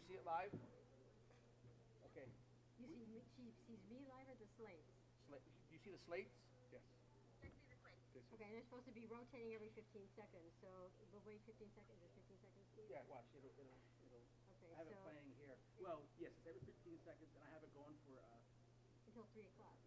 see it live? Okay. You see me, she sees me live or the slates? Do you see the slates? Yes. Okay, and they're supposed to be rotating every 15 seconds, so we'll wait 15 seconds or 15 seconds, Steve? Yeah, watch. Okay, I have so it playing here. Well, yes, it's every 15 seconds, and I have it going for. until 3 o'clock.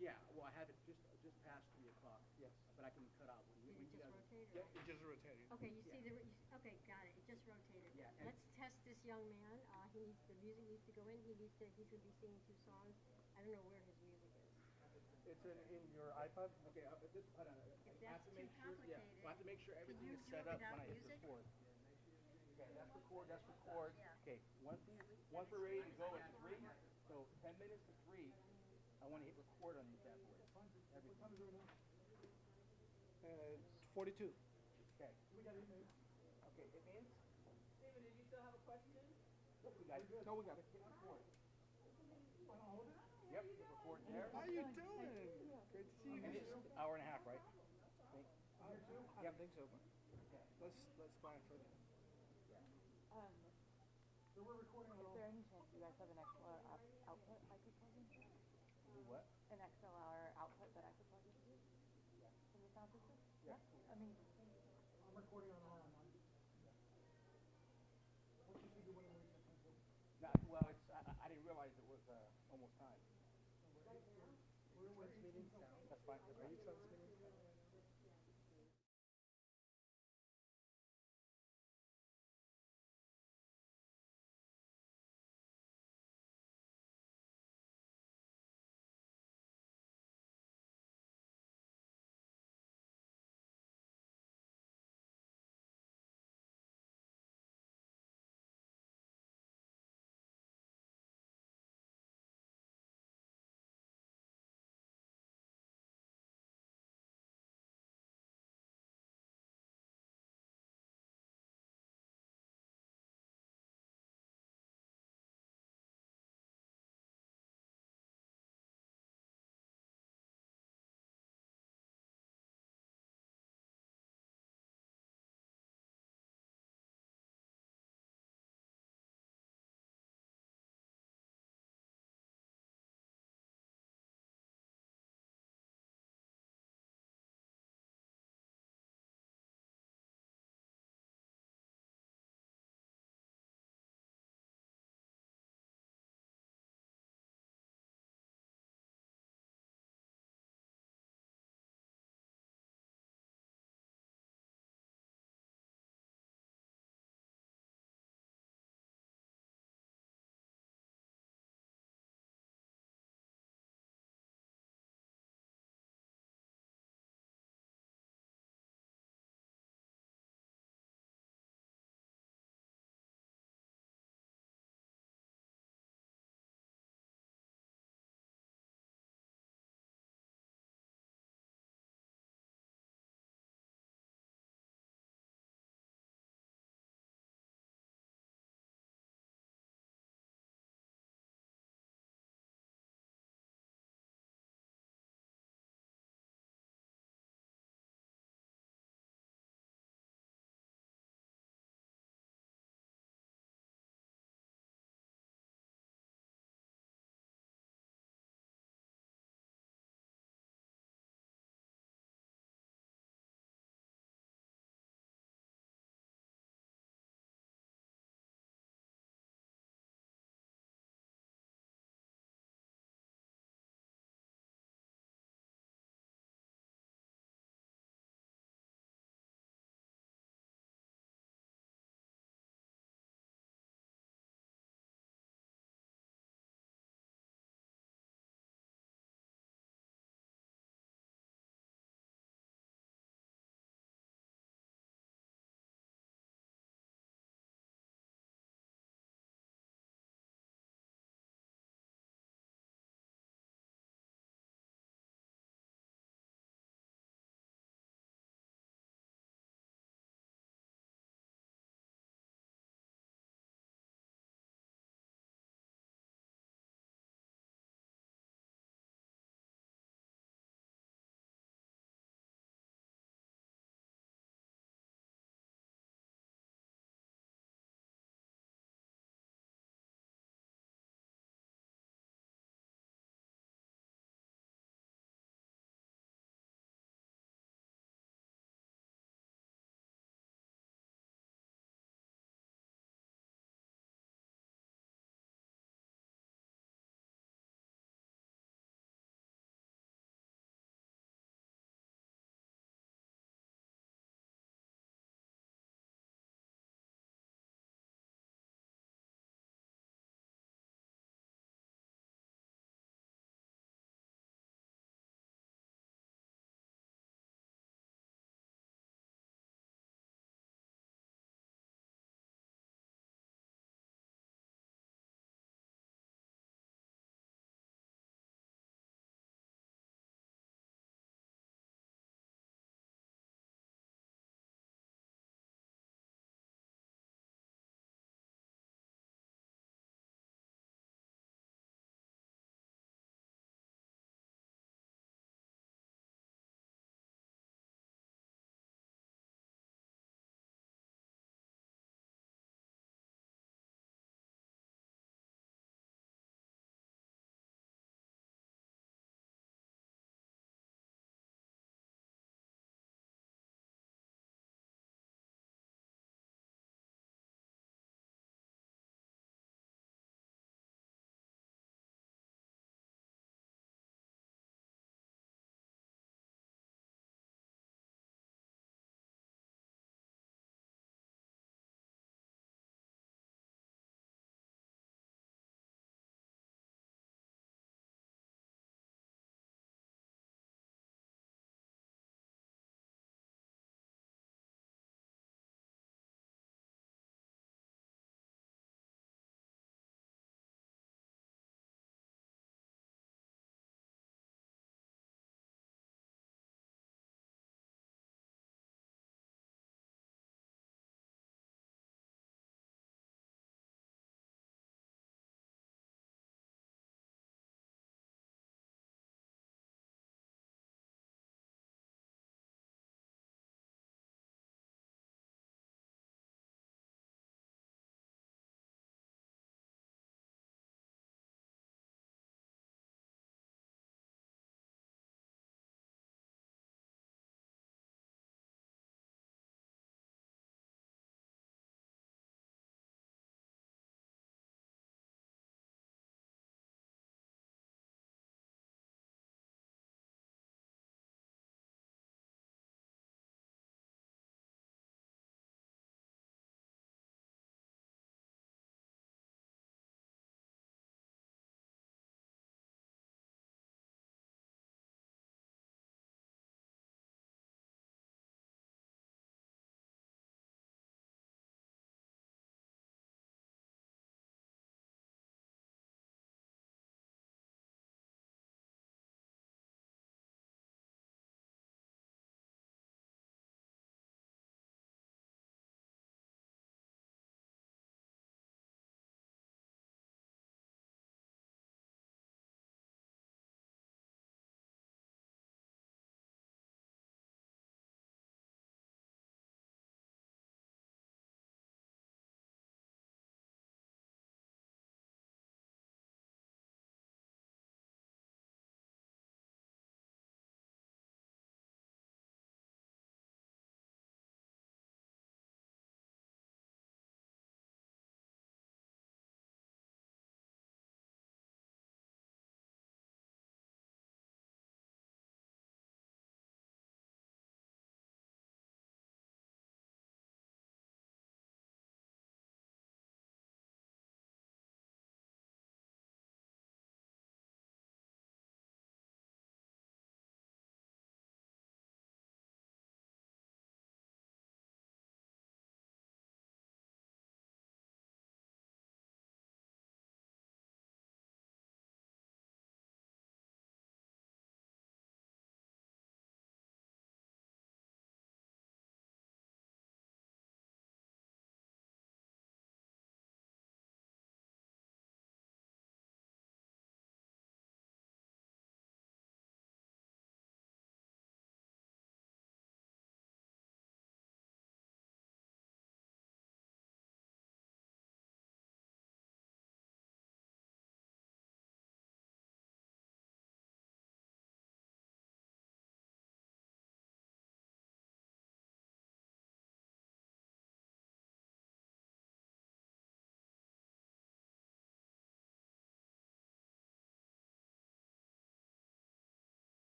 Yeah, well, I have it just past 3 o'clock. Yes, but I can cut out Did when it you just guys. rotate? Yeah, it just rotated. Okay, you see the. Okay, got it. It just rotated. Yeah. Let's test this young man. He needs the music needs to go in. He's going to be singing 2 songs. I don't know where his music is. It's in your iPod. Okay, just put on. If that's too complicated, I have to make sure everything can you is do set it up without when I hit music? record. Okay, that's record. That's record. Yeah. Okay, once we're ready to go at 3, so 10 minutes to 3, I want to hit record on these bad boys. Everything. It's 42. Okay. Okay, it means. Steven, did you still have a question? Yep, we got it. No, we got it. Hit record. Yep, hit record there. How you doing? Great to see you. And it's hour and a half, right? I don't think so, but let's buy it further. So we're recording Is there any chance you guys have an XLR output I could plug into? Do what? An XLR output that I could plug into? From the sound system? Yeah. I mean, I'm recording on our one. No, well, I didn't realize it was almost time. We're transmitting sound. That's fine. Are you transmitting sound?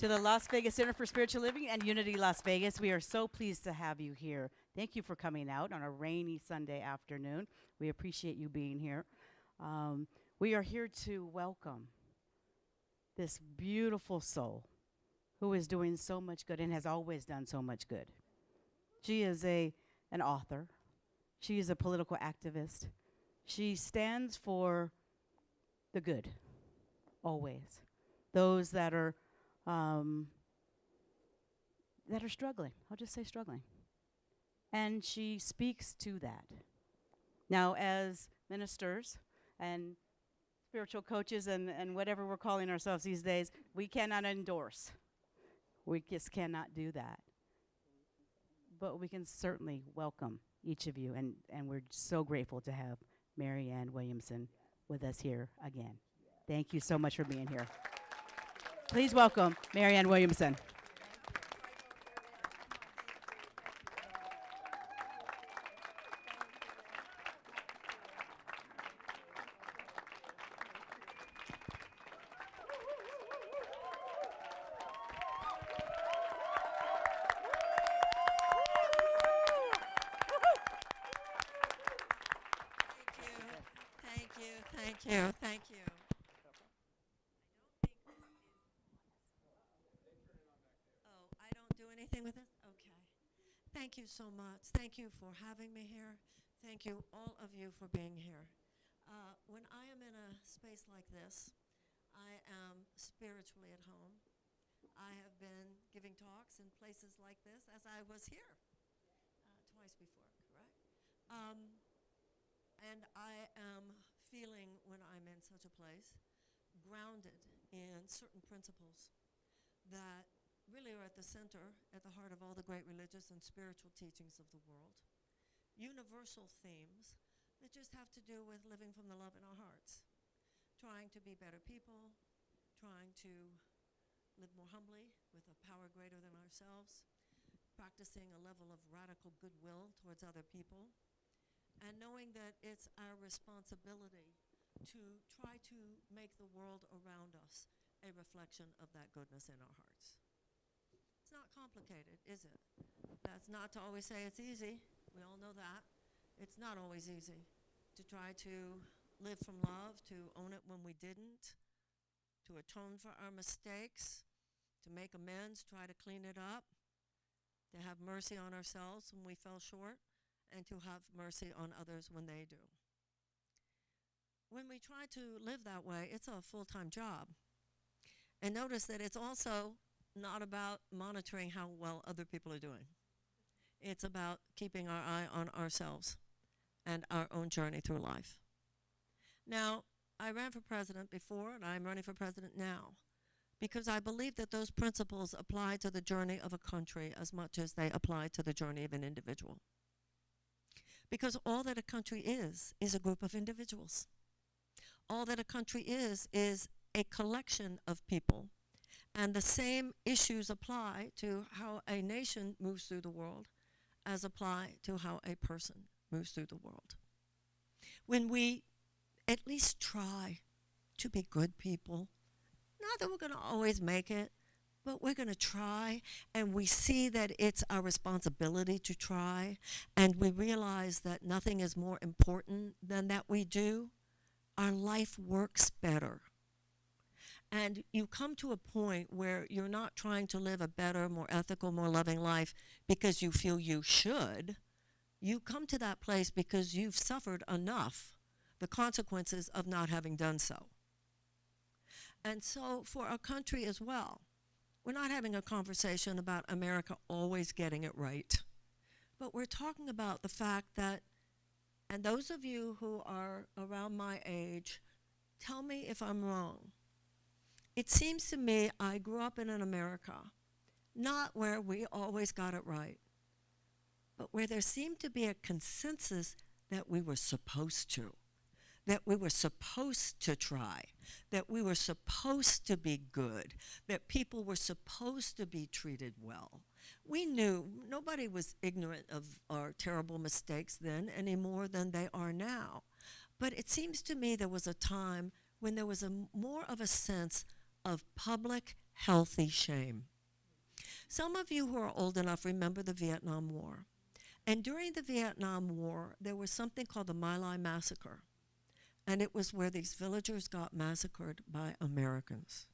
To the Las Vegas Center for Spiritual Living and Unity Las Vegas, we are so pleased to have you here. Thank you for coming out on a rainy Sunday afternoon. We appreciate you being here. We are here to welcome this beautiful soul who is doing so much good and has always done so much good. She is an author. She is a political activist. She stands for the good, always. Those that are struggling. I'll just say struggling. And she speaks to that. Now, as ministers and spiritual coaches and whatever we're calling ourselves these days, we cannot endorse. We just cannot do that. But we can certainly welcome each of you, and we're so grateful to have Marianne Williamson with us here again. Thank you so much for being here. Please welcome Marianne Williamson. Thank you. I don't do anything with this? Okay. Thank you so much. Thank you for having me here. Thank you, all of you, for being here. When I am in a space like this, I am spiritually at home. I have been giving talks in places like this as I was here twice before, correct? And I am feeling, when I'm in such a place, grounded in certain principles that really are at the center, at the heart of all the great religious and spiritual teachings of the world. Universal themes that just have to do with living from the love in our hearts, trying to be better people, trying to live more humbly with a power greater than ourselves, practicing a level of radical goodwill towards other people, and knowing that it's our responsibility to try to make the world around us a reflection of that goodness in our hearts. It's not complicated, is it? That's not to always say it's easy. We all know that. It's not always easy to try to live from love, to own it when we didn't, to atone for our mistakes, to make amends, try to clean it up, to have mercy on ourselves when we fell short, and to have mercy on others when they do. When we try to live that way, it's a full-time job. And notice that it's also not about monitoring how well other people are doing. It's about keeping our eye on ourselves and our own journey through life. Now, I ran for president before, and I'm running for president now, because I believe that those principles apply to the journey of a country as much as they apply to the journey of an individual. Because all that a country is a group of individuals. All that a country is a collection of people. And the same issues apply to how a nation moves through the world as apply to how a person moves through the world. When we at least try to be good people, not that we're going to always make it, but we're going to try, and we see that it's our responsibility to try, and we realize that nothing is more important than that we do, our life works better. And you come to a point where you're not trying to live a better, more ethical, more loving life because you feel you should. You come to that place because you've suffered enough the consequences of not having done so. And so for our country as well, we're not having a conversation about America always getting it right, but we're talking about the fact that, and those of you who are around my age, tell me if I'm wrong. It seems to me I grew up in an America, not where we always got it right, but where there seemed to be a consensus that we were supposed to. That we were supposed to try, that we were supposed to be good, that people were supposed to be treated well. We knew nobody was ignorant of our terrible mistakes then any more than they are now. But it seems to me there was a time when there was more of a sense of public healthy shame. Some of you who are old enough remember the Vietnam War. And during the Vietnam War, there was something called the My Lai Massacre. And it was where these villagers got massacred by Americans.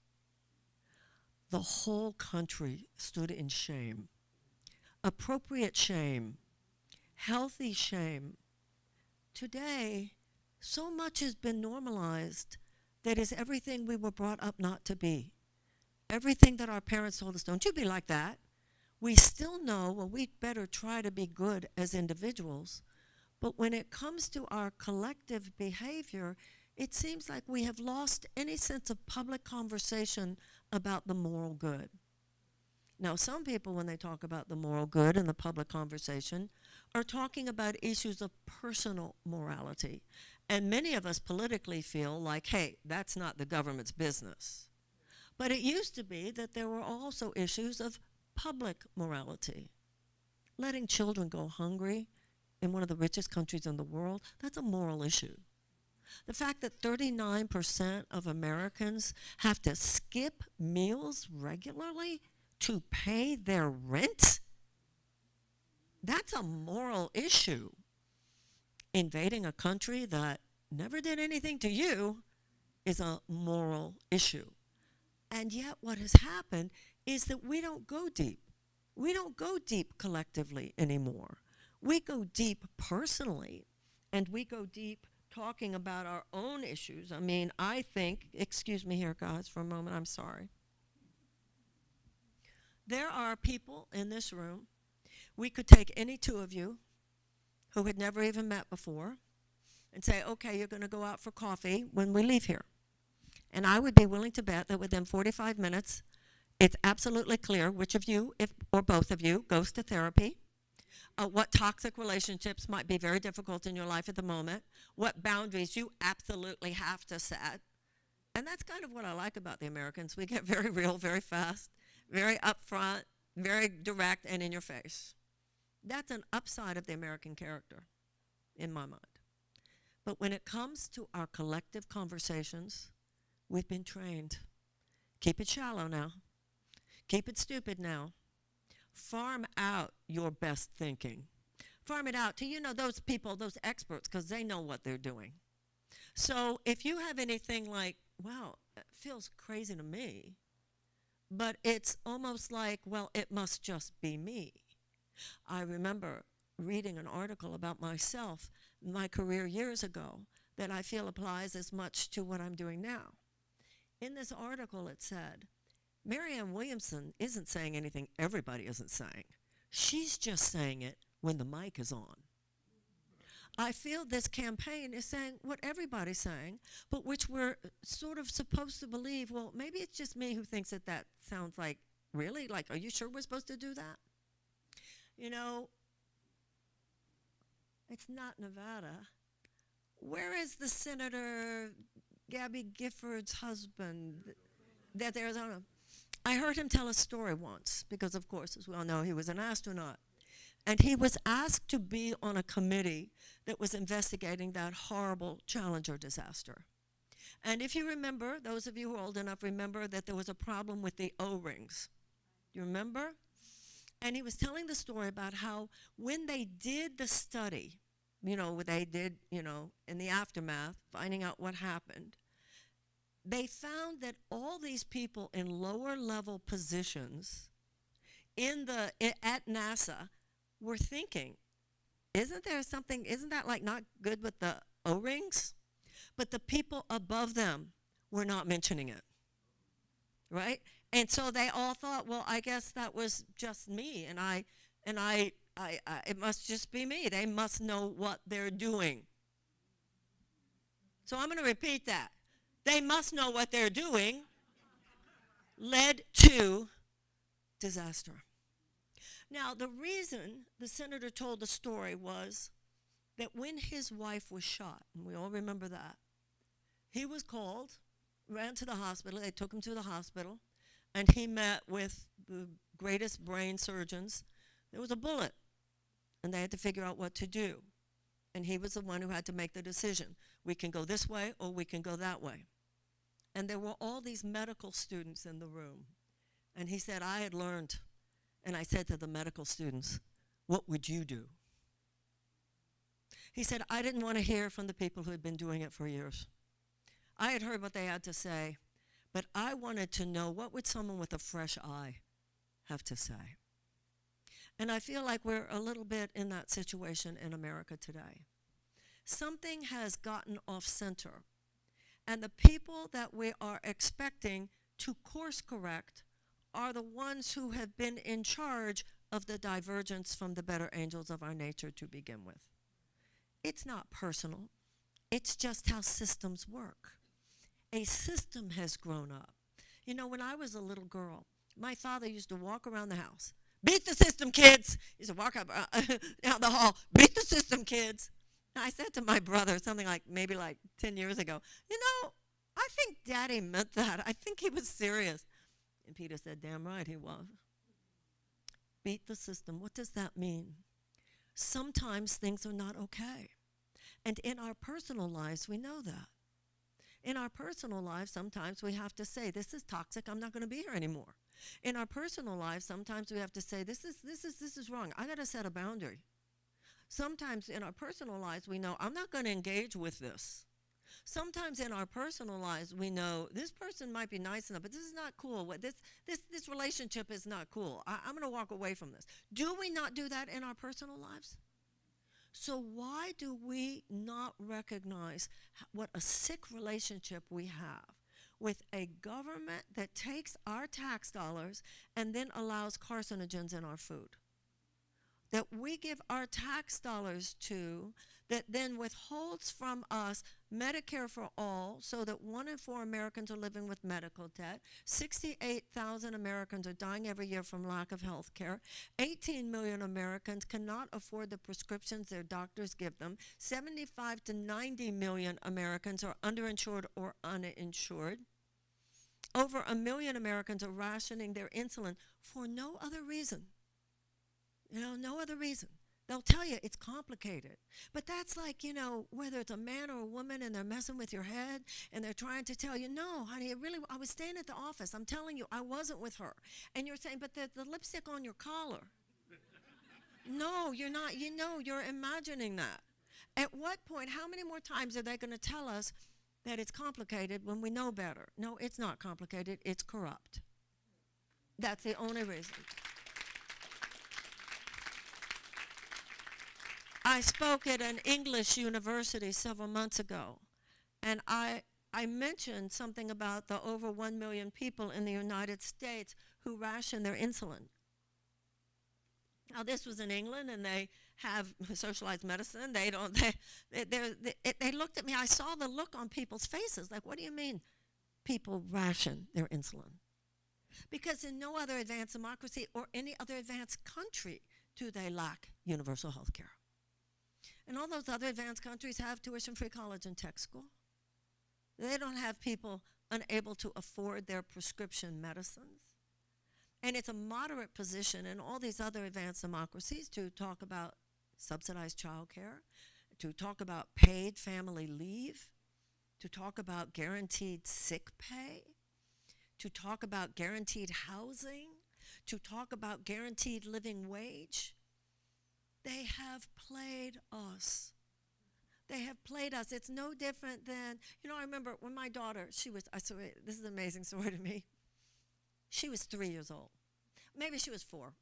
The whole country stood in shame. Appropriate shame, healthy shame. Today, so much has been normalized that is everything we were brought up not to be. Everything that our parents told us, don't you be like that. We still know, well, we'd better try to be good as individuals. But when it comes to our collective behavior, it seems like we have lost any sense of public conversation about the moral good. Now, some people, when they talk about the moral good in the public conversation, are talking about issues of personal morality. And many of us politically feel like, hey, that's not the government's business. But it used to be that there were also issues of public morality. Letting children go hungry in one of the richest countries in the world, that's a moral issue. The fact that 39% of Americans have to skip meals regularly to pay their rent, that's a moral issue. Invading a country that never did anything to you is a moral issue. And yet what has happened is that we don't go deep. We don't go deep collectively anymore. We go deep personally, and we go deep talking about our own issues. I mean, I think, excuse me here, guys, for a moment, I'm sorry. There are people in this room, we could take any two of you who had never even met before and say, okay, you're going to go out for coffee when we leave here. And I would be willing to bet that within 45 minutes, it's absolutely clear which of you, if or both of you, goes to therapy, what toxic relationships might be very difficult in your life at the moment, what boundaries you absolutely have to set. And that's kind of what I like about the Americans. We get very real, very fast, very upfront, very direct, and in your face. That's an upside of the American character, in my mind. But when it comes to our collective conversations, we've been trained. Keep it shallow now. Keep it stupid now. Farm out your best thinking. Farm it out to, you know, those people, those experts, because they know what they're doing. So if you have anything like, wow, it feels crazy to me, but it's almost like, well, it must just be me. I remember reading an article about myself, my career years ago, that I feel applies as much to what I'm doing now. In this article, it said, Marianne Williamson isn't saying anything everybody isn't saying. She's just saying it when the mic is on. I feel this campaign is saying what everybody's saying, but which we're sort of supposed to believe, well, maybe it's just me who thinks that that sounds like, really? Like, are you sure we're supposed to do that? You know, it's not Nevada. Where is the Senator Gabby Gifford's husband? That's Arizona. I heard him tell a story once, because of course, as we all know, he was an astronaut. And he was asked to be on a committee that was investigating that horrible Challenger disaster. And if you remember, those of you who are old enough remember that there was a problem with the O-rings. You remember? And he was telling the story about how when they did the study, you know, what they did, you know, in the aftermath, finding out what happened, they found that all these people in lower level positions at NASA were thinking, isn't there something, isn't that like not good with the O-rings? But the people above them were not mentioning it, right? And so they all thought, well, I guess that was just me, and it must just be me. They must know what they're doing. So I'm going to repeat that. They must know what they're doing led to disaster. Now, the reason the senator told the story was that when his wife was shot, and we all remember that, he was called, ran to the hospital, they took him to the hospital, and he met with the greatest brain surgeons. There was a bullet, and they had to figure out what to do. And he was the one who had to make the decision. We can go this way or we can go that way. And there were all these medical students in the room. And he said, I had learned, and I said to the medical students, what would you do? He said, I didn't want to hear from the people who had been doing it for years. I had heard what they had to say, but I wanted to know, what would someone with a fresh eye have to say? And I feel like we're a little bit in that situation in America today. Something has gotten off center, and the people that we are expecting to course correct are the ones who have been in charge of the divergence from the better angels of our nature to begin with. It's not personal. It's just how systems work. A system has grown up. You know, when I was a little girl, my father used to walk around the house. Beat the system, kids. He used to walk up down the hall. Beat the system, kids. And I said to my brother something like, maybe like 10 years ago, you know, I think Daddy meant that. I think he was serious. And Peter said, damn right he was. Beat the system. What does that mean? Sometimes things are not okay. And in our personal lives, we know that. In our personal lives, sometimes we have to say, this is toxic, I'm not going to be here anymore. In our personal lives, sometimes we have to say, this is wrong. I got to set a boundary. Sometimes in our personal lives, we know, I'm not going to engage with this. Sometimes in our personal lives, we know, this person might be nice enough, but this is not cool. This relationship is not cool. I'm going to walk away from this. Do we not do that in our personal lives? So why do we not recognize what a sick relationship we have with a government that takes our tax dollars and then allows carcinogens in our food? That we give our tax dollars to, that then withholds from us Medicare for all, so that 1 in 4 Americans are living with medical debt. 68,000 Americans are dying every year from lack of health care. 18 million Americans cannot afford the prescriptions their doctors give them. 75 to 90 million Americans are underinsured or uninsured. Over 1 million Americans are rationing their insulin for no other reason. You know, no other reason. They'll tell you it's complicated. But that's like, you know, whether it's a man or a woman and they're messing with your head and they're trying to tell you, no, honey, I was staying at the office. I'm telling you, I wasn't with her. And you're saying, but the lipstick on your collar. No, you're not. You know, you're imagining that. At what point, how many more times are they going to tell us that it's complicated when we know better? No, it's not complicated. It's corrupt. That's the only reason. I spoke at an English university several months ago, and I mentioned something about the over 1 million people in the United States who ration their insulin. Now, this was in England, and they have socialized medicine. They looked at me. I saw the look on people's faces, like, what do you mean people ration their insulin? Because in no other advanced democracy or any other advanced country do they lack universal health care. And all those other advanced countries have tuition-free college and tech school. They don't have people unable to afford their prescription medicines. And it's a moderate position in all these other advanced democracies to talk about subsidized child care, to talk about paid family leave, to talk about guaranteed sick pay, to talk about guaranteed housing, to talk about guaranteed living wage. They have played us. They have played us. It's no different than, you know, I remember when my daughter, this is an amazing story to me. She was 3 years old. Maybe she was 4.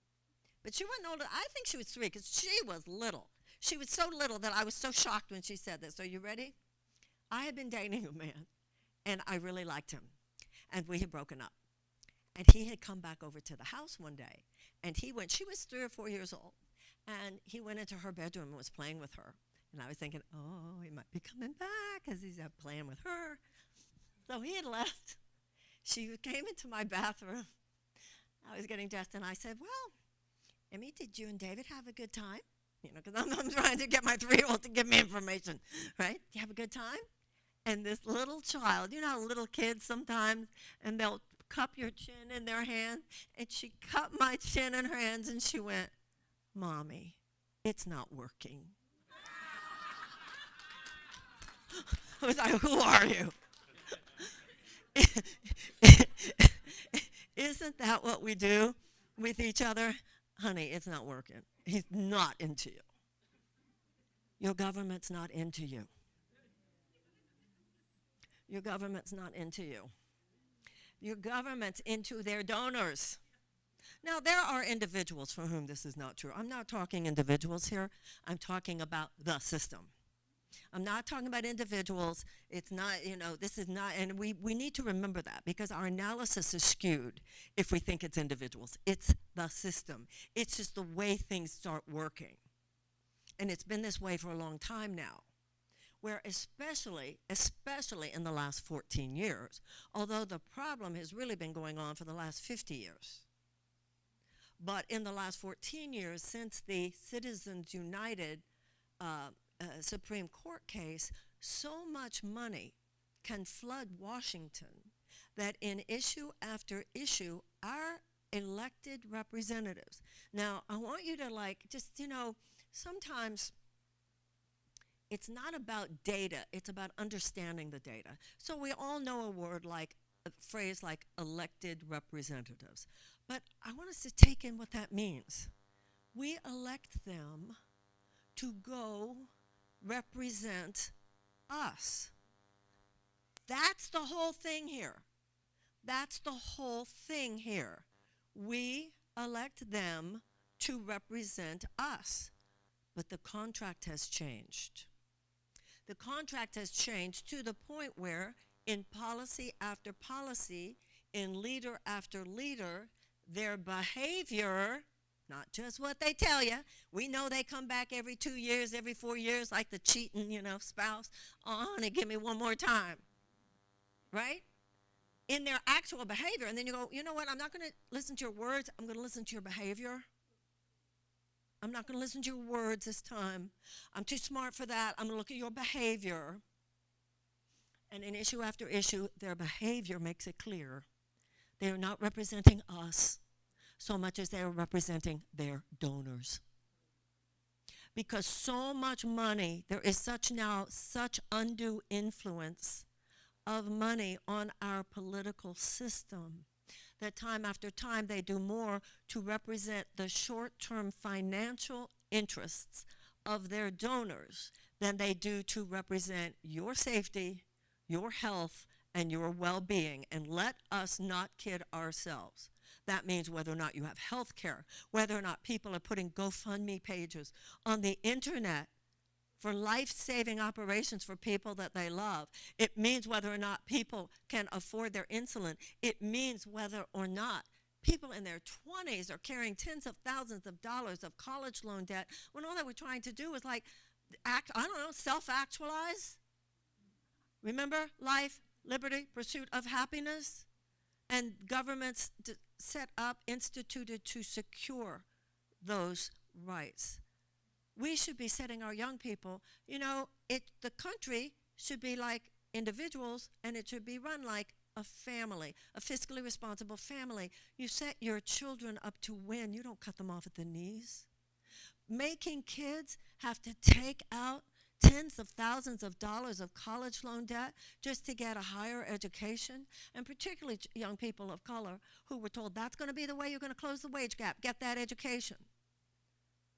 But she wasn't older. I think she was 3 because she was little. She was so little that I was so shocked when she said this. Are you ready? I had been dating a man, and I really liked him. And we had broken up. And he had come back over to the house one day. And she was 3 or 4 years old. And he went into her bedroom and was playing with her. And I was thinking, oh, he might be coming back because he's playing with her. So he had left. She came into my bathroom. I was getting dressed, and I said, well, Emmy, did you and David have a good time? You know, because I'm trying to get my 3-year-old to give me information, right? Do you have a good time? And this little child, you know how little kids sometimes, and they'll cup your chin in their hand, and she cupped my chin in her hands, and she went, Mommy, it's not working. I was like, who are you? Isn't that what we do with each other? Honey, it's not working. He's not into you. Your government's not into you. Your government's not into you. Your government's into their donors. Now, there are individuals for whom this is not true. I'm not talking individuals here. I'm talking about the system. I'm not talking about individuals. It's not, this is not, and we need to remember that because our analysis is skewed if we think it's individuals. It's the system. It's just the way things start working. And it's been this way for a long time now, where especially in the last 14 years, although the problem has really been going on for the last 50 years. But in the last 14 years, since the Citizens United Supreme Court case, so much money can flood Washington that in issue after issue, our elected representatives. Now, I want you to sometimes it's not about data, it's about understanding the data. So we all know a phrase like elected representatives. But I want us to take in what that means. We elect them to go represent us. That's the whole thing here. That's the whole thing here. We elect them to represent us. But the contract has changed. The contract has changed to the point where in policy after policy, in leader after leader, their behavior, not just what they tell you. We know they come back every 2 years, every 4 years, like the cheating, spouse. Oh, honey, give me one more time. Right? In their actual behavior. And then you go, you know what? I'm not going to listen to your words. I'm going to listen to your behavior. I'm not going to listen to your words this time. I'm too smart for that. I'm going to look at your behavior. And in issue after issue, their behavior makes it clear. They are not representing us so much as they are representing their donors. Because so much money, there is such undue influence of money on our political system that time after time they do more to represent the short-term financial interests of their donors than they do to represent your safety, your health, and your well-being. And let us not kid ourselves. That means whether or not you have health care, whether or not people are putting GoFundMe pages on the internet for life-saving operations for people that they love. It means whether or not people can afford their insulin. It means whether or not people in their 20s are carrying tens of thousands of dollars of college loan debt when all that we're trying to do is self-actualize. Remember, life, liberty, pursuit of happiness? And governments set up, instituted to secure those rights. We should be setting our young people, the country should be like individuals, and it should be run like a family, a fiscally responsible family. You set your children up to win. You don't cut them off at the knees. Making kids have to take out tens of thousands of dollars of college loan debt just to get a higher education, and particularly young people of color who were told that's going to be the way you're going to close the wage gap, get that education.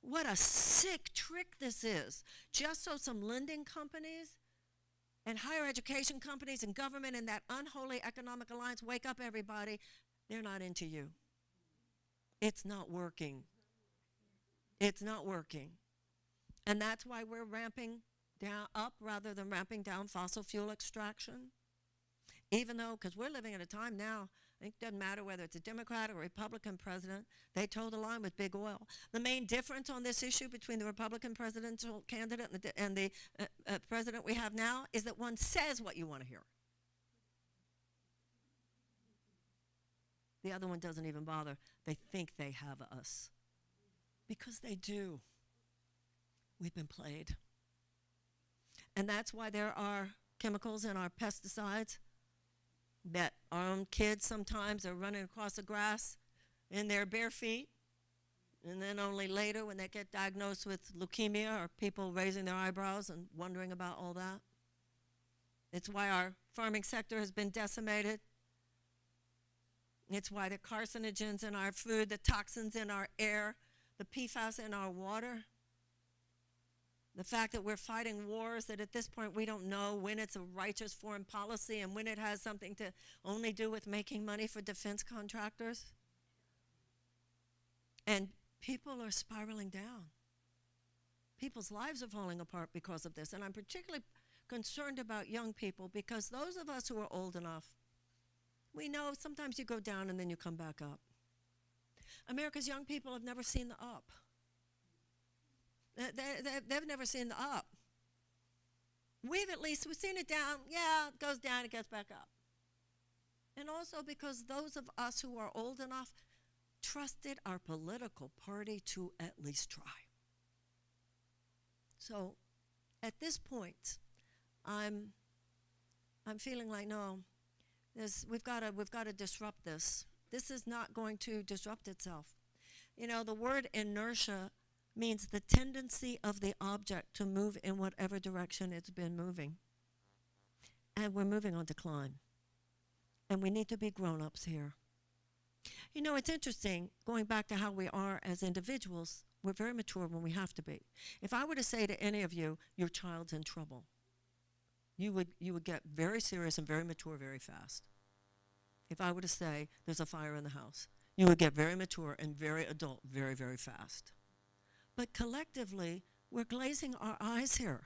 What a sick trick this is. Just so some lending companies and higher education companies and government and that unholy economic alliance wake up everybody, they're not into you. It's not working. It's not working. And that's why we're ramping up rather than ramping down fossil fuel extraction. Even though, because we're living at a time now, I think it doesn't matter whether it's a Democrat or a Republican president, they toe the line with big oil. The main difference on this issue between the Republican presidential candidate and the president we have now is that one says what you want to hear. The other one doesn't even bother. They think they have us. Because they do. We've been played. And that's why there are chemicals in our pesticides that our own kids sometimes are running across the grass in their bare feet. And then only later when they get diagnosed with leukemia are people raising their eyebrows and wondering about all that. It's why our farming sector has been decimated. It's why the carcinogens in our food, the toxins in our air, the PFAS in our water, the fact that we're fighting wars that at this point we don't know when it's a righteous foreign policy and when it has something to only do with making money for defense contractors. And people are spiraling down. People's lives are falling apart because of this. And I'm particularly concerned about young people because those of us who are old enough, we know sometimes you go down and then you come back up. America's young people have never seen the up. They've never seen the up. We've seen it down. Yeah, it goes down, it gets back up. And also because those of us who are old enough trusted our political party to at least try. So at this point, I'm feeling like, no, we've got to disrupt this. This is not going to disrupt itself. You know, the word inertia means the tendency of the object to move in whatever direction it's been moving. And we're moving on decline. And we need to be grown-ups here. You know, it's interesting, going back to how we are as individuals, we're very mature when we have to be. If I were to say to any of you, your child's in trouble, you would get very serious and very mature very fast. If I were to say, there's a fire in the house, you would get very mature and very adult very, very fast. But collectively, we're glazing our eyes here.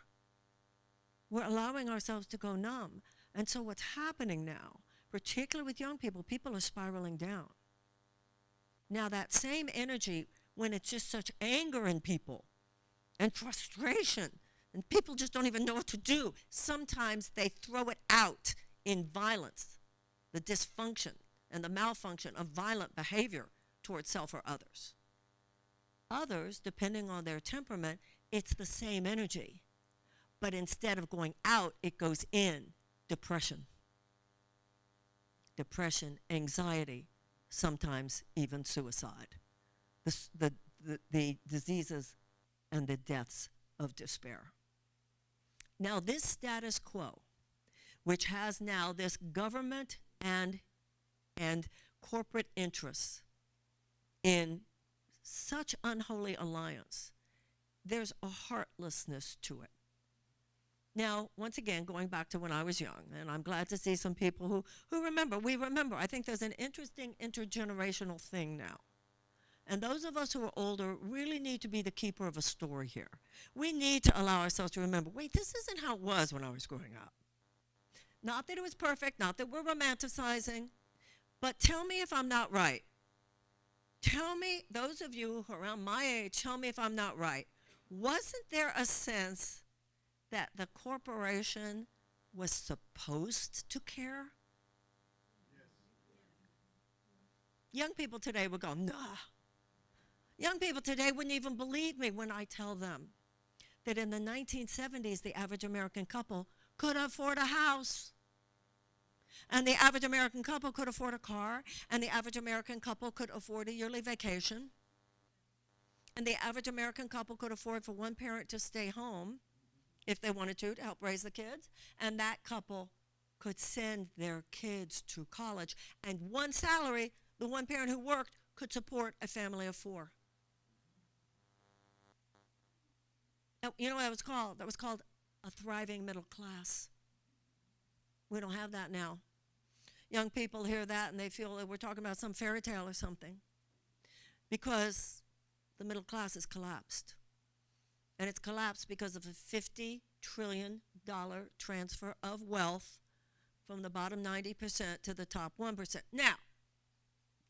We're allowing ourselves to go numb. And so what's happening now, particularly with young people, people are spiraling down. Now that same energy, when it's just such anger in people and frustration, and people just don't even know what to do, sometimes they throw it out in violence, the dysfunction and the malfunction of violent behavior towards self or others. Others, depending on their temperament, it's the same energy. But instead of going out, it goes in. Depression. Depression, anxiety, sometimes even suicide. The diseases and the deaths of despair. Now this status quo, which has now this government and corporate interests in such unholy alliance, there's a heartlessness to it. Now, once again, going back to when I was young, and I'm glad to see some people who remember, we remember. I think there's an interesting intergenerational thing now. And those of us who are older really need to be the keeper of a story here. We need to allow ourselves to remember, wait, this isn't how it was when I was growing up. Not that it was perfect, not that we're romanticizing, but tell me if I'm not right. Tell me, those of you who are around my age, tell me if I'm not right. Wasn't there a sense that the corporation was supposed to care? Young people today would go, nah. Young people today wouldn't even believe me when I tell them that in the 1970s, the average American couple could afford a house. And the average American couple could afford a car. And the average American couple could afford a yearly vacation. And the average American couple could afford for one parent to stay home if they wanted to help raise the kids. And that couple could send their kids to college. And one salary, the one parent who worked, could support a family of 4. Now, you know what that was called? That was called a thriving middle class. We don't have that now. Young people hear that and they feel that we're talking about some fairy tale or something, because the middle class has collapsed. And it's collapsed because of a $50 trillion transfer of wealth from the bottom 90% to the top 1%. Now,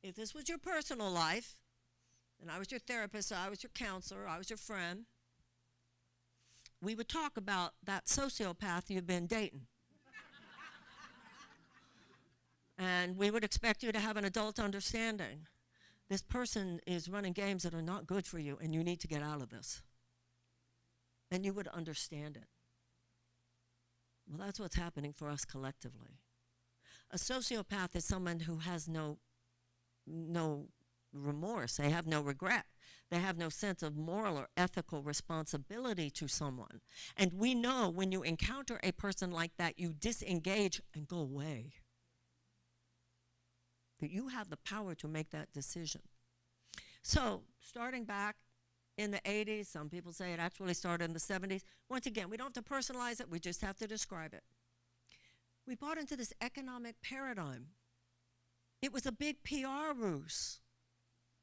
if this was your personal life, and I was your therapist, I was your counselor, I was your friend, we would talk about that sociopath you've been dating. And we would expect you to have an adult understanding. This person is running games that are not good for you, and you need to get out of this. And you would understand it. Well, that's what's happening for us collectively. A sociopath is someone who has no remorse. They have no regret. They have no sense of moral or ethical responsibility to someone. And we know when you encounter a person like that, you disengage and go away. But you have the power to make that decision. So starting back in the 80s, some people say it actually started in the 70s. Once again, we don't have to personalize it, we just have to describe it. We bought into this economic paradigm. It was a big PR ruse.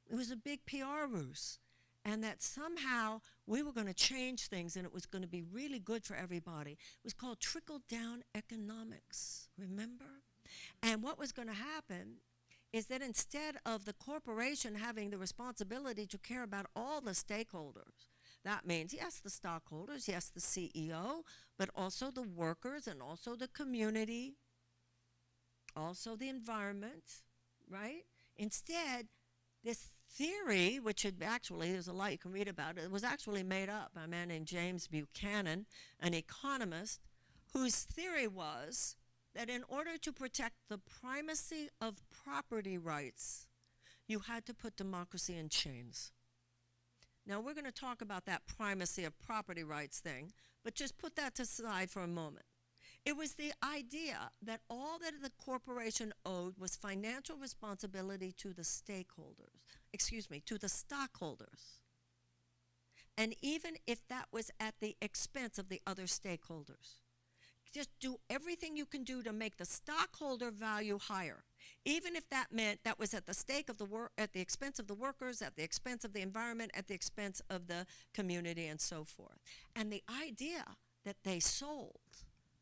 It was a big PR ruse. And that somehow we were going to change things and it was going to be really good for everybody. It was called trickle-down economics, remember? And what was going to happen is that instead of the corporation having the responsibility to care about all the stakeholders, that means, yes, the stockholders, yes, the CEO, but also the workers and also the community, also the environment, right? Instead, this theory, which had actually, there's a lot you can read about it was actually made up by a man named James Buchanan, an economist, whose theory was that in order to protect the primacy of property rights, you had to put democracy in chains. Now, we're going to talk about that primacy of property rights thing, but just put that to the side for a moment. It was the idea that all that the corporation owed was financial responsibility to the to the stockholders. And even if that was at the expense of the other stakeholders. Just do everything you can do to make the stockholder value higher, even if that meant that was at the stake of at the expense of the workers, at the expense of the environment, at the expense of the community, and so forth. And the idea that they sold,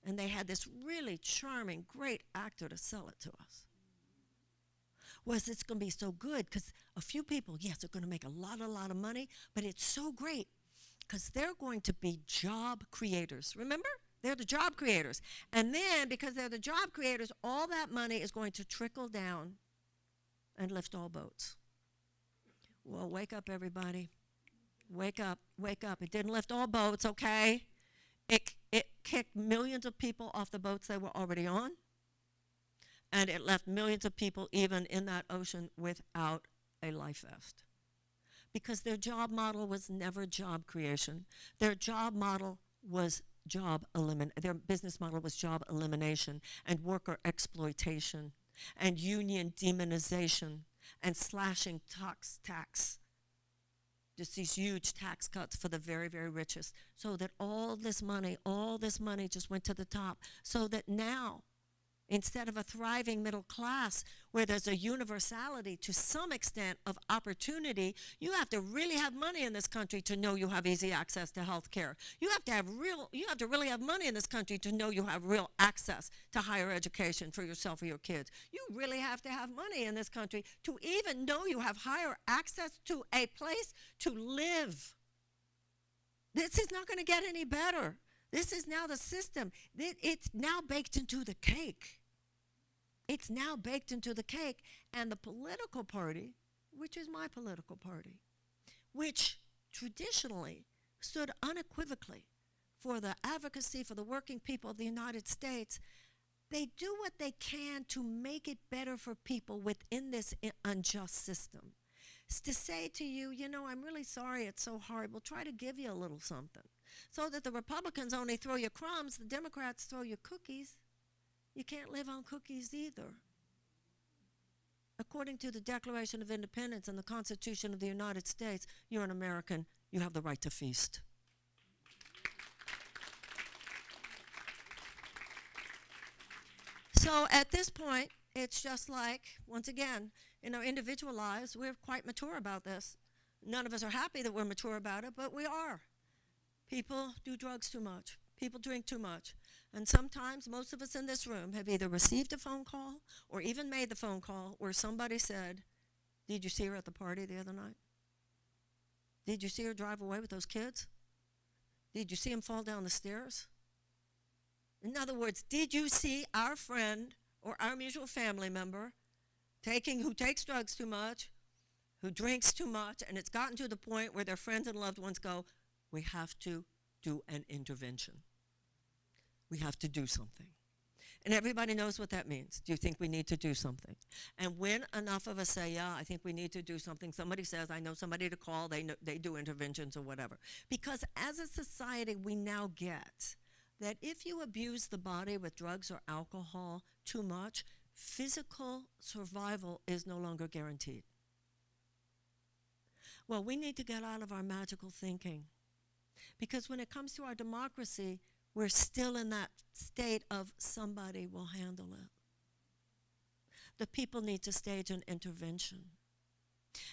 and they had this really charming, great actor to sell it to us, was it's going to be so good because a few people, yes, are going to make a lot of money, but it's so great because they're going to be job creators. Remember? They're the job creators. And then, because they're the job creators, all that money is going to trickle down and lift all boats. Well, wake up, everybody. Wake up, wake up. It didn't lift all boats, okay? It kicked millions of people off the boats they were already on. And it left millions of people even in that ocean without a life vest. Because their job model was never job creation. Their job model was their business model was job elimination and worker exploitation and union demonization and slashing tax. Just these huge tax cuts for the very, very richest, so that all this money just went to the top, so that now, instead of a thriving middle class where there's a universality to some extent of opportunity, you have to really have money in this country to know you have easy access to health care. You have to really have money in this country to know you have real access to higher education for yourself or your kids. You really have to have money in this country to even know you have higher access to a place to live. This is not going to get any better. This is now the system. It's now baked into the cake. It's now baked into the cake. And the political party, which is my political party, which traditionally stood unequivocally for the advocacy for the working people of the United States, they do what they can to make it better for people within this unjust system. It's to say to you, I'm really sorry it's so hard. We'll try to give you a little something. So that the Republicans only throw you crumbs, the Democrats throw you cookies. You can't live on cookies either. According to the Declaration of Independence and the Constitution of the United States, you're an American. You have the right to feast. So at this point, it's just like, once again, in our individual lives, we're quite mature about this. None of us are happy that we're mature about it, but we are. People do drugs too much. People drink too much. And sometimes, most of us in this room have either received a phone call or even made the phone call where somebody said, "Did you see her at the party the other night? Did you see her drive away with those kids? Did you see him fall down the stairs?" In other words, did you see our friend or our mutual family member who takes drugs too much, who drinks too much, and it's gotten to the point where their friends and loved ones go, "We have to do an intervention. We have to do something." And everybody knows what that means. Do you think we need to do something? And when enough of us say, "Yeah, I think we need to do something," somebody says, "I know somebody to call," they do interventions or whatever. Because as a society, we now get that if you abuse the body with drugs or alcohol too much, physical survival is no longer guaranteed. Well, we need to get out of our magical thinking, because when it comes to our democracy, we're still in that state of somebody will handle it. The people need to stage an intervention.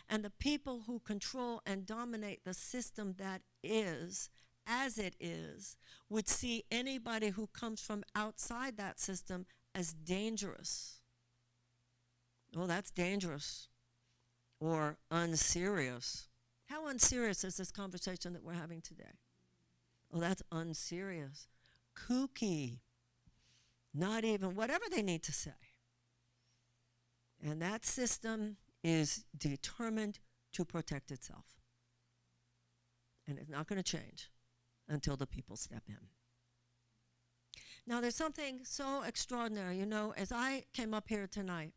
And the people who control and dominate the system that is, as it is, would see anybody who comes from outside that system as dangerous. Oh, that's dangerous. Or unserious. How unserious is this conversation that we're having today? Oh, that's unserious. Kooky. Not even, whatever they need to say. And that system is determined to protect itself. And it's not going to change until the people step in. Now, there's something so extraordinary. You know, as I came up here today,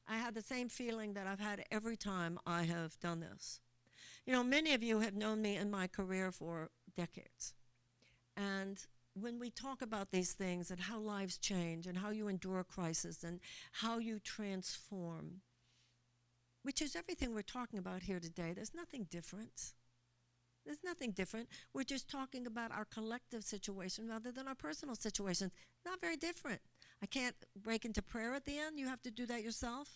I had the same feeling that I've had every time I have done this. You know, many of you have known me in my career for decades. And when we talk about these things and how lives change and how you endure crisis and how you transform, which is everything we're talking about here today, there's nothing different. There's nothing different. We're just talking about our collective situation rather than our personal situation. Not very different. I can't break into prayer at the end. You have to do that yourself,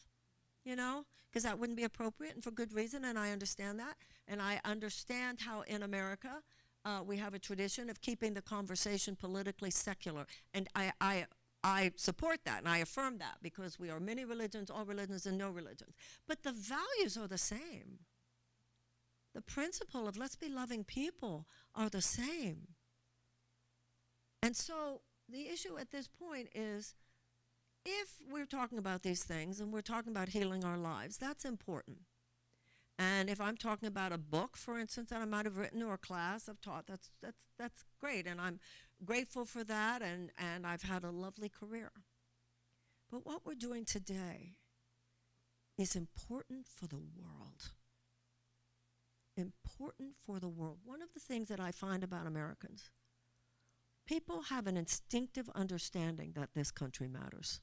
you know, because that wouldn't be appropriate, and for good reason, and I understand that. And I understand how in America we have a tradition of keeping the conversation politically secular. And I support that, and I affirm that, because we are many religions, all religions, and no religions. But the values are the same. The principle of let's be loving people are the same. And so the issue at this point is, if we're talking about these things and we're talking about healing our lives, that's important. And if I'm talking about a book, for instance, that I might have written, or a class I've taught, that's great. And I'm grateful for that, and I've had a lovely career. But what we're doing today is important for the world. Important for the world. One of the things that I find about Americans, people have an instinctive understanding that this country matters.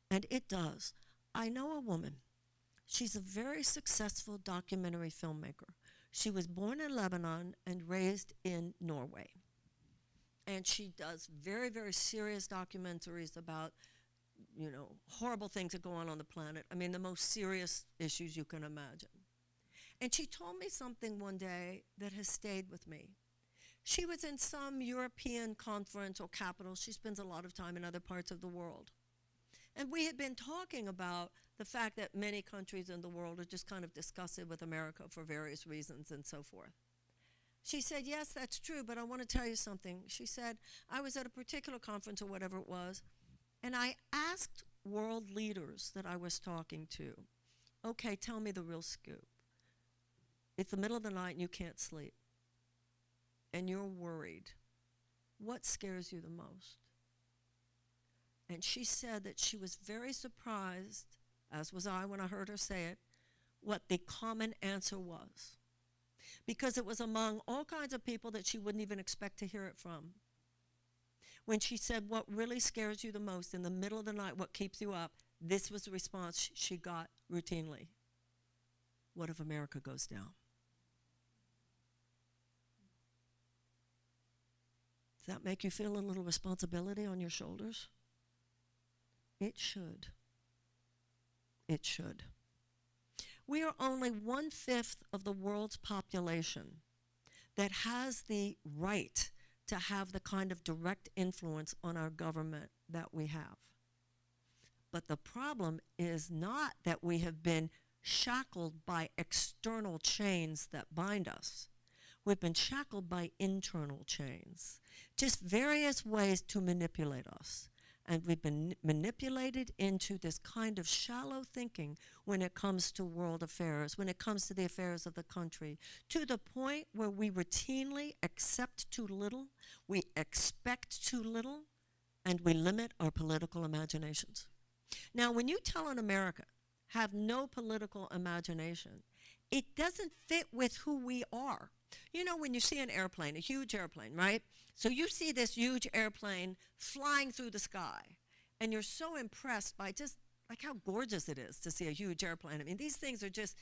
And it does. I know a woman. She's a very successful documentary filmmaker. She was born in Lebanon and raised in Norway. And she does very, very serious documentaries about, you know, horrible things that go on the planet. I mean, the most serious issues you can imagine. And she told me something one day that has stayed with me. She was in some European conference or capital. She spends a lot of time in other parts of the world. And we had been talking about the fact that many countries in the world are just kind of disgusted with America for various reasons and so forth. She said, yes, that's true, but I want to tell you something. She said, I was at a particular conference or whatever it was, and I asked world leaders that I was talking to, okay, tell me the real scoop. It's the middle of the night and you can't sleep, and you're worried. What scares you the most? And she said that she was very surprised, as was I when I heard her say it, what the common answer was. Because it was among all kinds of people that she wouldn't even expect to hear it from. When she said, what really scares you the most in the middle of the night, what keeps you up, this was the response she got routinely. What if America goes down? Does that make you feel a little responsibility on your shoulders? It should. It should. We are only 1/5 of the world's population that has the right to have the kind of direct influence on our government that we have. But the problem is not that we have been shackled by external chains that bind us. We've been shackled by internal chains, just various ways to manipulate us. And we've been manipulated into this kind of shallow thinking when it comes to world affairs, when it comes to the affairs of the country, to the point where we routinely accept too little, we expect too little, and we limit our political imaginations. Now, when you tell an American, have no political imagination, it doesn't fit with who we are. You know, when you see an airplane, a huge airplane, right? So you see this huge airplane flying through the sky, and you're so impressed by just like how gorgeous it is to see a huge airplane. I mean, these things are just,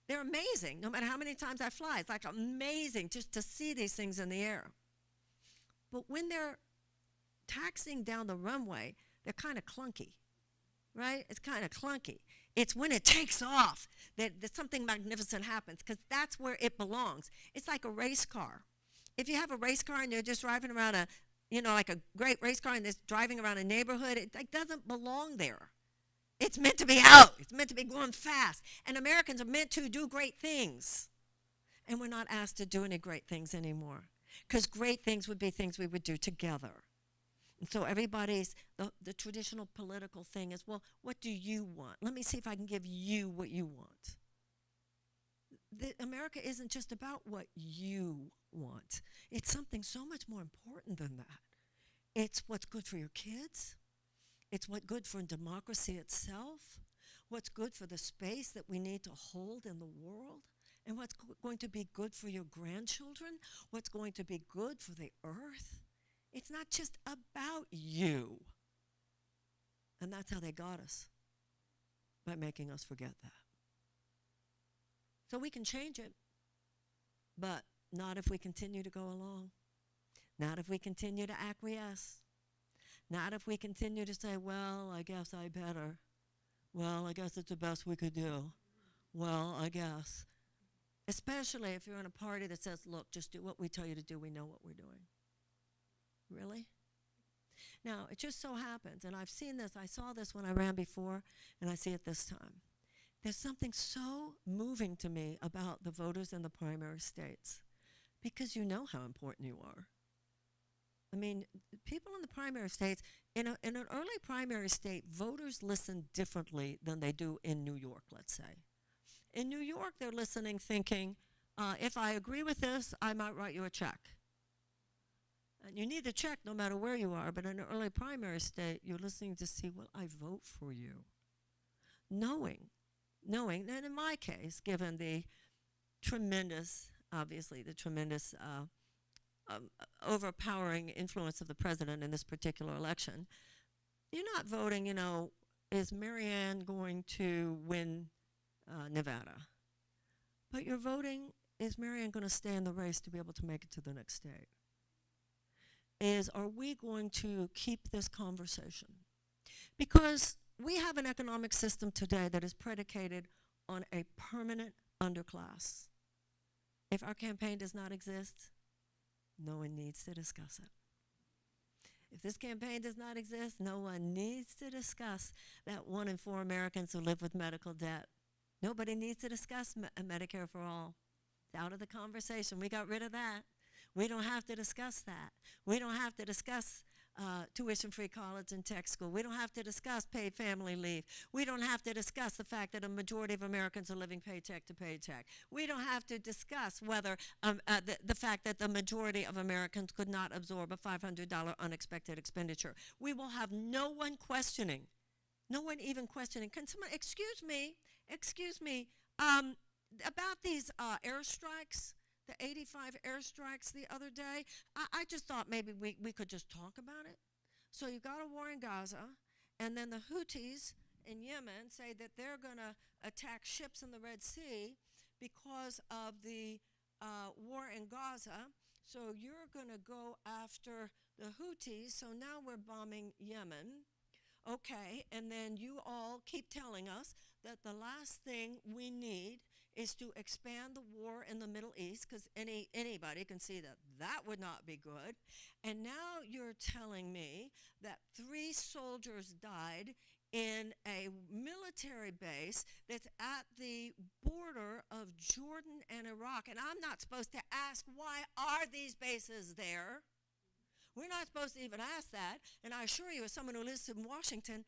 they're amazing. No matter how many times I fly, it's like amazing just to see these things in the air. But when they're taxiing down the runway, they're kind of clunky, right? It's kind of clunky. It's when it takes off that something magnificent happens, because that's where it belongs. It's like a race car. If you have a race car and you're just driving around like a great race car and it's driving around a neighborhood, it like doesn't belong there. It's meant to be out. It's meant to be going fast. And Americans are meant to do great things. And we're not asked to do any great things anymore, because great things would be things we would do together. And so everybody's, the traditional political thing is, well, what do you want? Let me see if I can give you what you want. America isn't just about what you want. It's something so much more important than that. It's what's good for your kids. It's what's good for democracy itself. What's good for the space that we need to hold in the world. And what's going to be good for your grandchildren. What's going to be good for the earth. It's not just about you. And that's how they got us, by making us forget that. So we can change it, but not if we continue to go along. Not if we continue to acquiesce. Not if we continue to say, well, I guess I better. Well, I guess it's the best we could do. Well, I guess. Especially if you're in a party that says, look, just do what we tell you to do. We know what we're doing. Really? Now, it just so happens, and I've seen this, I saw this when I ran before, and I see it this time. There's something so moving to me about the voters in the primary states, because you know how important you are. I mean, people in the primary states, in an early primary state, voters listen differently than they do in New York, let's say. In New York, they're listening thinking, if I agree with this, I might write you a check. And you need the check no matter where you are, but in an early primary state, you're listening to see, well, I vote for you. Knowing, and in my case, given the tremendous, obviously, the tremendous overpowering influence of the president in this particular election, you're not voting, is Marianne going to win Nevada? But you're voting, is Marianne going to stay in the race to be able to make it to the next state? Are we going to keep this conversation? Because we have an economic system today that is predicated on a permanent underclass. If our campaign does not exist, no one needs to discuss it. If this campaign does not exist, no one needs to discuss that 1 in 4 Americans who live with medical debt. Nobody needs to discuss Medicare for all. It's out of the conversation. We got rid of that. We don't have to discuss that. We don't have to discuss tuition-free college and tech school. We don't have to discuss paid family leave. We don't have to discuss the fact that a majority of Americans are living paycheck to paycheck. We don't have to discuss whether the fact that the majority of Americans could not absorb a $500 unexpected expenditure. We will have no one questioning, no one even questioning. Can someone, excuse me, about these airstrikes, the 85 airstrikes the other day, I just thought maybe we could just talk about it. So you got a war in Gaza, and then the Houthis in Yemen say that they're going to attack ships in the Red Sea because of the war in Gaza. So you're going to go after the Houthis, so now we're bombing Yemen. Okay, and then you all keep telling us that the last thing we need is to expand the war in the Middle East, because anybody can see that that would not be good. And now you're telling me that 3 soldiers died in a military base that's at the border of Jordan and Iraq. And I'm not supposed to ask, why are these bases there? We're not supposed to even ask that. And I assure you, as someone who lives in Washington,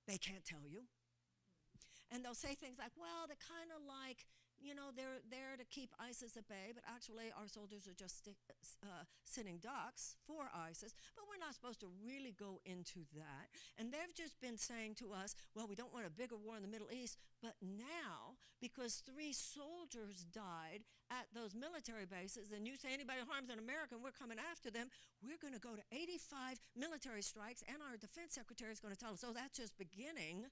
they can't tell you. And they'll say things like, well, they're kind of like, they're there to keep ISIS at bay, but actually our soldiers are just sitting ducks for ISIS. But we're not supposed to really go into that. And they've just been saying to us, well, we don't want a bigger war in the Middle East, but now because 3 soldiers died at those military bases, and you say anybody who harms an American, we're coming after them, we're going to go to 85 military strikes, and our defense secretary is going to tell us, oh, that's just beginning,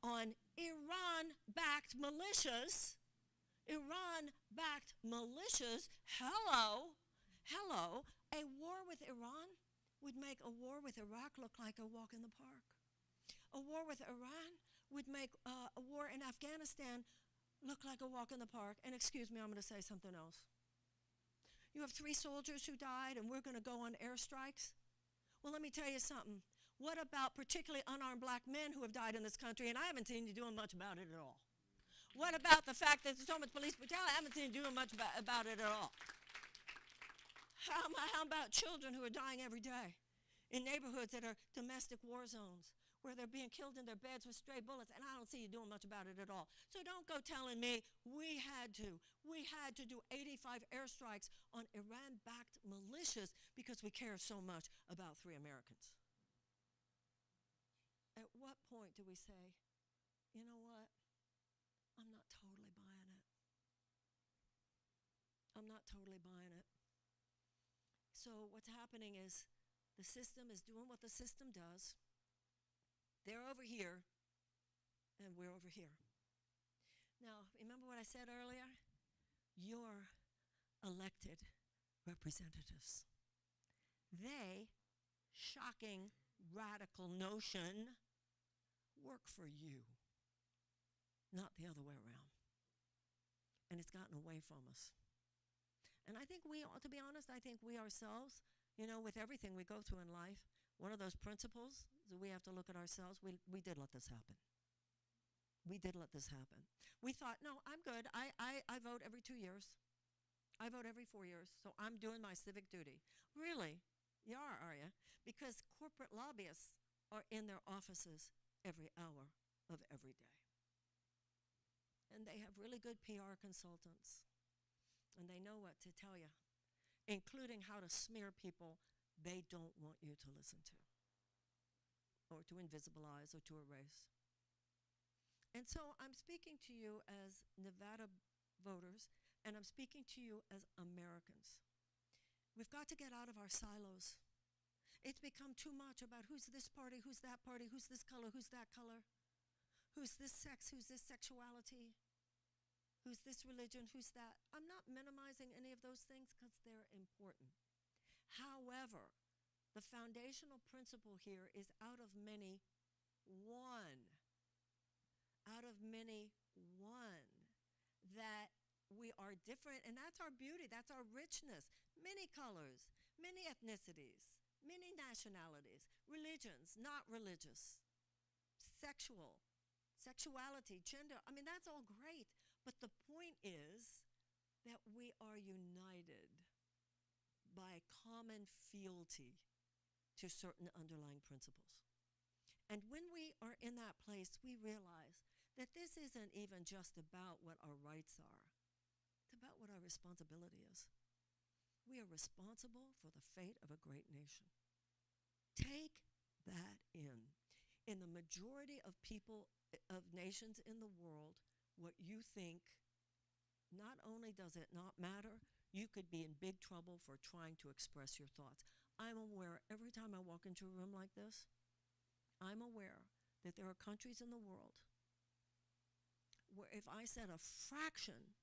on Iran-backed militias. Iran-backed militias. Hello. A war with Iran would make a war with Iraq look like a walk in the park. A war with Iran would make a war in Afghanistan look like a walk in the park. And excuse me, I'm going to say something else. You have 3 soldiers who died, and we're going to go on airstrikes? Well, let me tell you something. What about particularly unarmed black men who have died in this country, and I haven't seen you doing much about it at all? What about the fact that there's so much police brutality? I haven't seen you doing much about it at all. How about children who are dying every day in neighborhoods that are domestic war zones, where they're being killed in their beds with stray bullets, and I don't see you doing much about it at all. So don't go telling me we had to do 85 airstrikes on Iran-backed militias because we care so much about 3 Americans. At what point do we say, you know what, I'm not totally buying it. I'm not totally buying it. So what's happening is the system is doing what the system does. They're over here, and we're over here. Now, remember what I said earlier? You're elected representatives. They, shocking, radical notion, work for you, not the other way around. And it's gotten away from us. And I think we, to be honest, I think we ourselves, you know, with everything we go through in life, one of those principles is we have to look at ourselves. We did let this happen. We did let this happen. We thought, no, I'm good. I vote every 2 years. I vote every 4 years, so I'm doing my civic duty. Really? You are you? Because corporate lobbyists are in their offices every hour of every day. And they have really good PR consultants. And they know what to tell you, including how to smear people they don't want you to listen to, or to invisibilize, or to erase. And so I'm speaking to you as Nevada voters, and I'm speaking to you as Americans. We've got to get out of our silos. It's become too much about who's this party, who's that party, who's this color, who's that color, who's this sex, who's this sexuality, who's this religion, who's that. I'm not minimizing any of those things because they're important. However, the foundational principle here is out of many, one. Out of many, one. That we are different, and that's our beauty, that's our richness. Many colors, many ethnicities, many nationalities, religions, not religious, sexuality, gender. I mean, that's all great. But the point is that we are united by common fealty to certain underlying principles. And when we are in that place, we realize that this isn't even just about what our rights are. It's about what our responsibility is. We are responsible for the fate of a great nation. Take that in. In the majority of people, of nations in the world, what you think, not only does it not matter, you could be in big trouble for trying to express your thoughts. I'm aware every time I walk into a room like this, I'm aware that there are countries in the world where if I said a fraction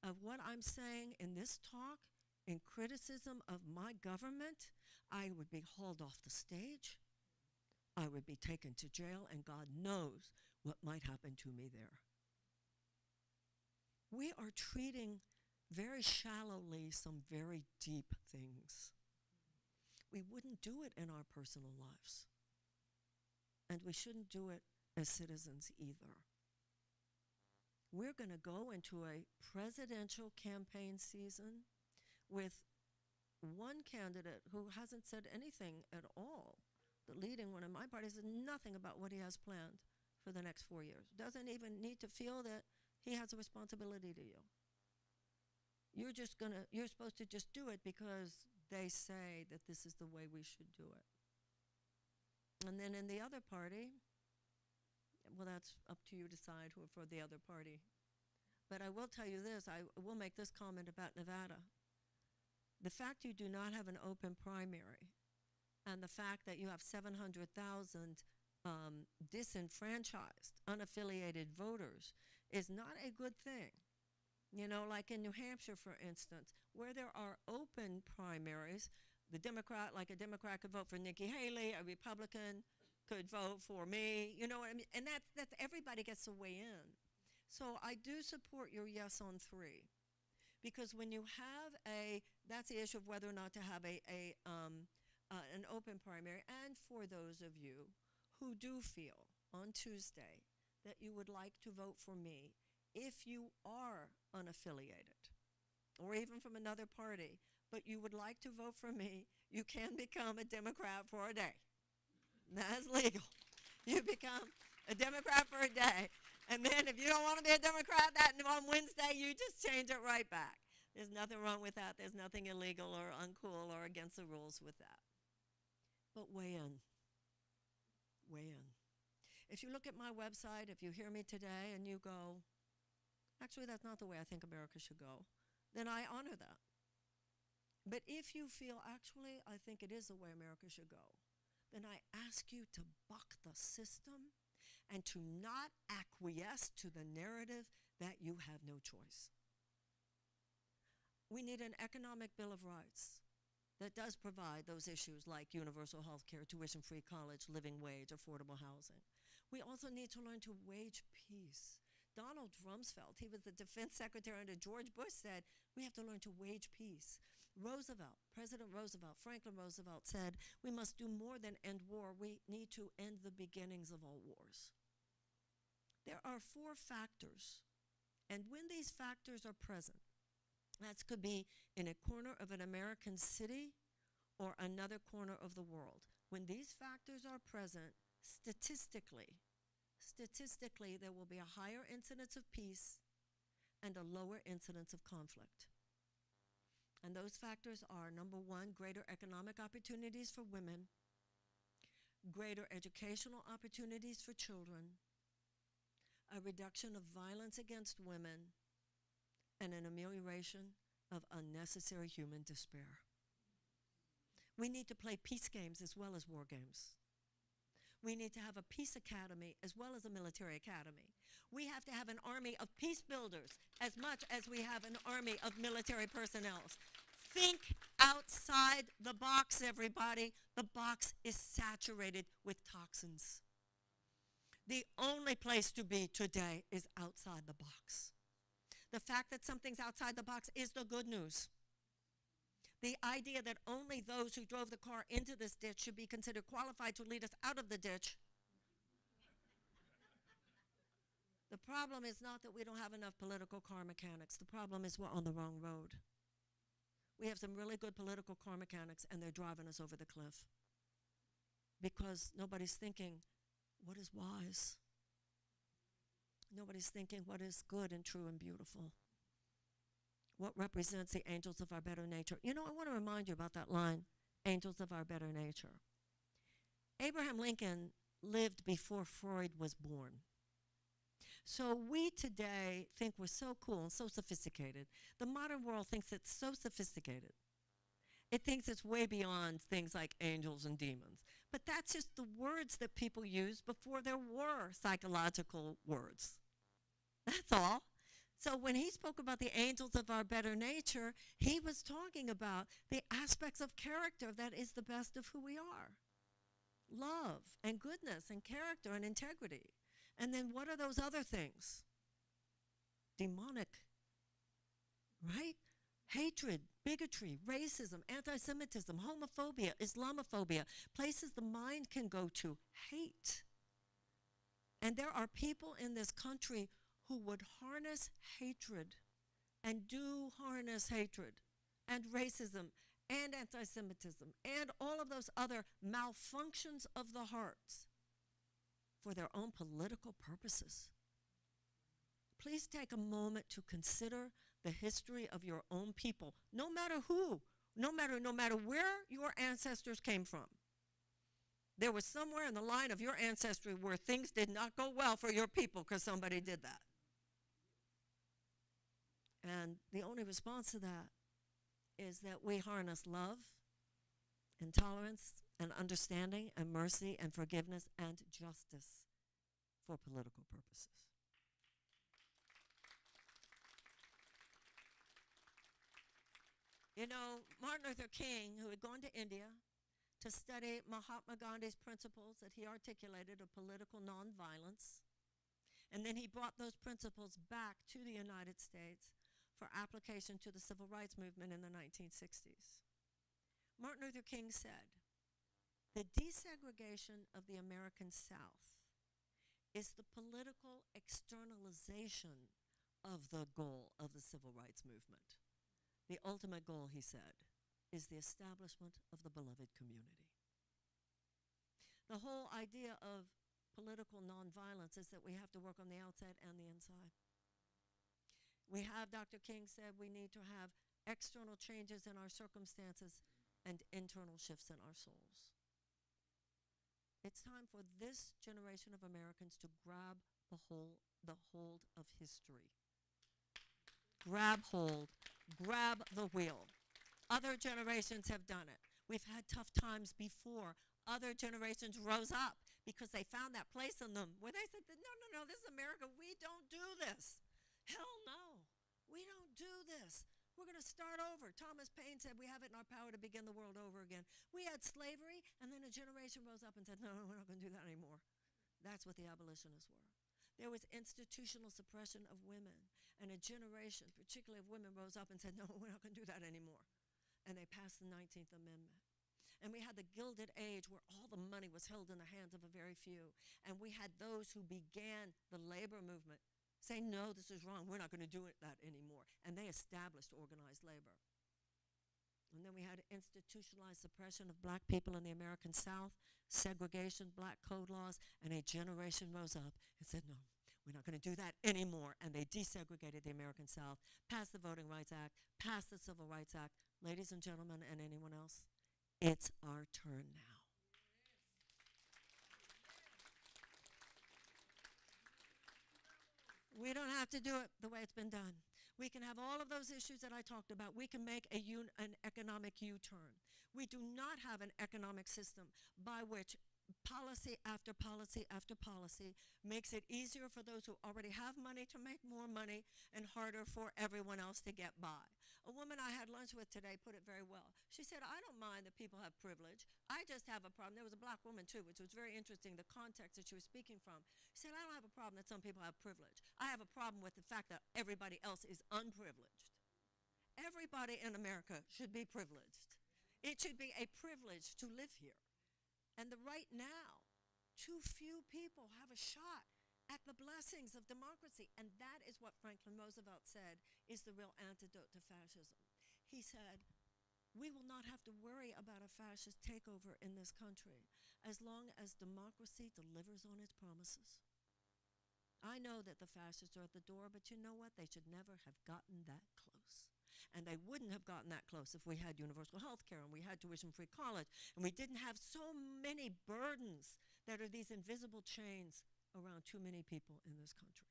of what I'm saying in this talk in criticism of my government, I would be hauled off the stage, I would be taken to jail, and God knows what might happen to me there. We are treating very shallowly some very deep things. We wouldn't do it in our personal lives. And we shouldn't do it as citizens either. We're going to go into a presidential campaign season with one candidate who hasn't said anything at all. The leading one in my party says nothing about what he has planned for the next 4 years. Doesn't even need to feel that he has a responsibility to you. You're supposed to just do it because they say that this is the way we should do it. And then in the other party, well, that's up to you to decide who for the other party But I will tell you this, I will make this comment about Nevada. The fact you do not have an open primary and the fact that you have 700,000 disenfranchised, unaffiliated voters is not a good thing. You know, like in New Hampshire, for instance, where there are open primaries, a Democrat could vote for Nikki Haley, a Republican could vote for me, you know what I mean? And that's everybody gets to weigh in. So I do support your yes on 3. Because when you have that's the issue of whether or not to have an open primary. And for those of you who do feel on Tuesday that you would like to vote for me, if you are unaffiliated or even from another party, but you would like to vote for me, you can become a Democrat for a day. That's legal. You become a Democrat for a day. And then if you don't want to be a Democrat on Wednesday, you just change it right back. There's nothing wrong with that. There's nothing illegal or uncool or against the rules with that. But weigh in. Weigh in. If you look at my website, if you hear me today and you go, actually, that's not the way I think America should go, then I honor that. But if you feel, actually, I think it is the way America should go, then I ask you to buck the system and to not acquiesce to the narrative that you have no choice. We need an economic Bill of Rights that does provide those issues like universal health care, tuition-free college, living wage, affordable housing. We also need to learn to wage peace. Donald Rumsfeld, he was the defense secretary under George Bush, said, we have to learn to wage peace. President Roosevelt, Franklin Roosevelt said, we must do more than end war. We need to end the beginnings of all wars. There are 4 factors, and when these factors are present, that could be in a corner of an American city or another corner of the world. When these factors are present, statistically, there will be a higher incidence of peace and a lower incidence of conflict. And those factors are, number 1, greater economic opportunities for women, greater educational opportunities for children, a reduction of violence against women, and an amelioration of unnecessary human despair. We need to play peace games as well as war games. We need to have a peace academy as well as a military academy. We have to have an army of peace builders as much as we have an army of military personnel. Think outside the box, everybody. The box is saturated with toxins. The only place to be today is outside the box. The fact that something's outside the box is the good news. The idea that only those who drove the car into this ditch should be considered qualified to lead us out of the ditch. The problem is not that we don't have enough political car mechanics. The problem is we're on the wrong road. We have some really good political car mechanics, and they're driving us over the cliff because nobody's thinking what is wise. Nobody's thinking what is good and true and beautiful. What represents the angels of our better nature. You know, I want to remind you about that line, angels of our better nature. Abraham Lincoln lived before Freud was born. So we today think we're so cool and so sophisticated. The modern world thinks it's so sophisticated. It thinks it's way beyond things like angels and demons. But that's just the words that people used before there were psychological words. That's all. So when he spoke about the angels of our better nature, he was talking about the aspects of character that is the best of who we are. Love and goodness and character and integrity. And then what are those other things? Demonic, right? Hatred, bigotry, racism, anti-Semitism, homophobia, Islamophobia, places the mind can go to hate. And there are people in this country who would harness hatred and do harness hatred and racism and anti-Semitism and all of those other malfunctions of the hearts for their own political purposes. Please take a moment to consider the history of your own people, no matter who, no matter where your ancestors came from. There was somewhere in the line of your ancestry where things did not go well for your people because somebody did that. And the only response to that is that we harness love and tolerance and understanding and mercy and forgiveness and justice for political purposes. You know, Martin Luther King, who had gone to India to study Mahatma Gandhi's principles that he articulated of political nonviolence, and then he brought those principles back to the United States for application to the civil rights movement in the 1960s. Martin Luther King said, "The desegregation of the American South is the political externalization of the goal of the civil rights movement. The ultimate goal," he said, "is the establishment of the beloved community." The whole idea of political nonviolence is that we have to work on the outside and the inside. We have, Dr. King said, we need to have external changes in our circumstances and internal shifts in our souls. It's time for this generation of Americans to grab the hold of history. Grab hold, grab the wheel. Other generations have done it. We've had tough times before. Other generations rose up because they found that place in them where they said, no, this is America. We don't do this. Hell no, we don't do this. We're going to start over. Thomas Paine said we have it in our power to begin the world over again. We had slavery, and then a generation rose up and said, no, we're not going to do that anymore. That's what the abolitionists were. There was institutional suppression of women, and a generation, particularly of women, rose up and said, no, we're not going to do that anymore. And they passed the 19th Amendment. And we had the Gilded Age where all the money was held in the hands of a very few. And we had those who began the labor movement say, no, this is wrong. We're not going to do that anymore. And they established organized labor. And then we had institutionalized suppression of black people in the American South, segregation, black code laws, and a generation rose up and said, no, we're not going to do that anymore. And they desegregated the American South, passed the Voting Rights Act, passed the Civil Rights Act. Ladies and gentlemen, and anyone else, it's our turn now. We don't have to do it the way it's been done. We can have all of those issues that I talked about. We can make an economic U-turn. We do not have an economic system by which policy after policy after policy makes it easier for those who already have money to make more money and harder for everyone else to get by. A woman I had lunch with today put it very well. She said, I don't mind that people have privilege. I just have a problem. There was a black woman, too, which was very interesting, the context that she was speaking from. She said, I don't have a problem that some people have privilege. I have a problem with the fact that everybody else is unprivileged. Everybody in America should be privileged. It should be a privilege to live here. And right now, too few people have a shot at the blessings of democracy. And that is what Franklin Roosevelt said is the real antidote to fascism. He said, we will not have to worry about a fascist takeover in this country as long as democracy delivers on its promises. I know that the fascists are at the door, but you know what? They should never have gotten that close. And they wouldn't have gotten that close if we had universal health care and we had tuition-free college and we didn't have so many burdens that are these invisible chains around too many people in this country.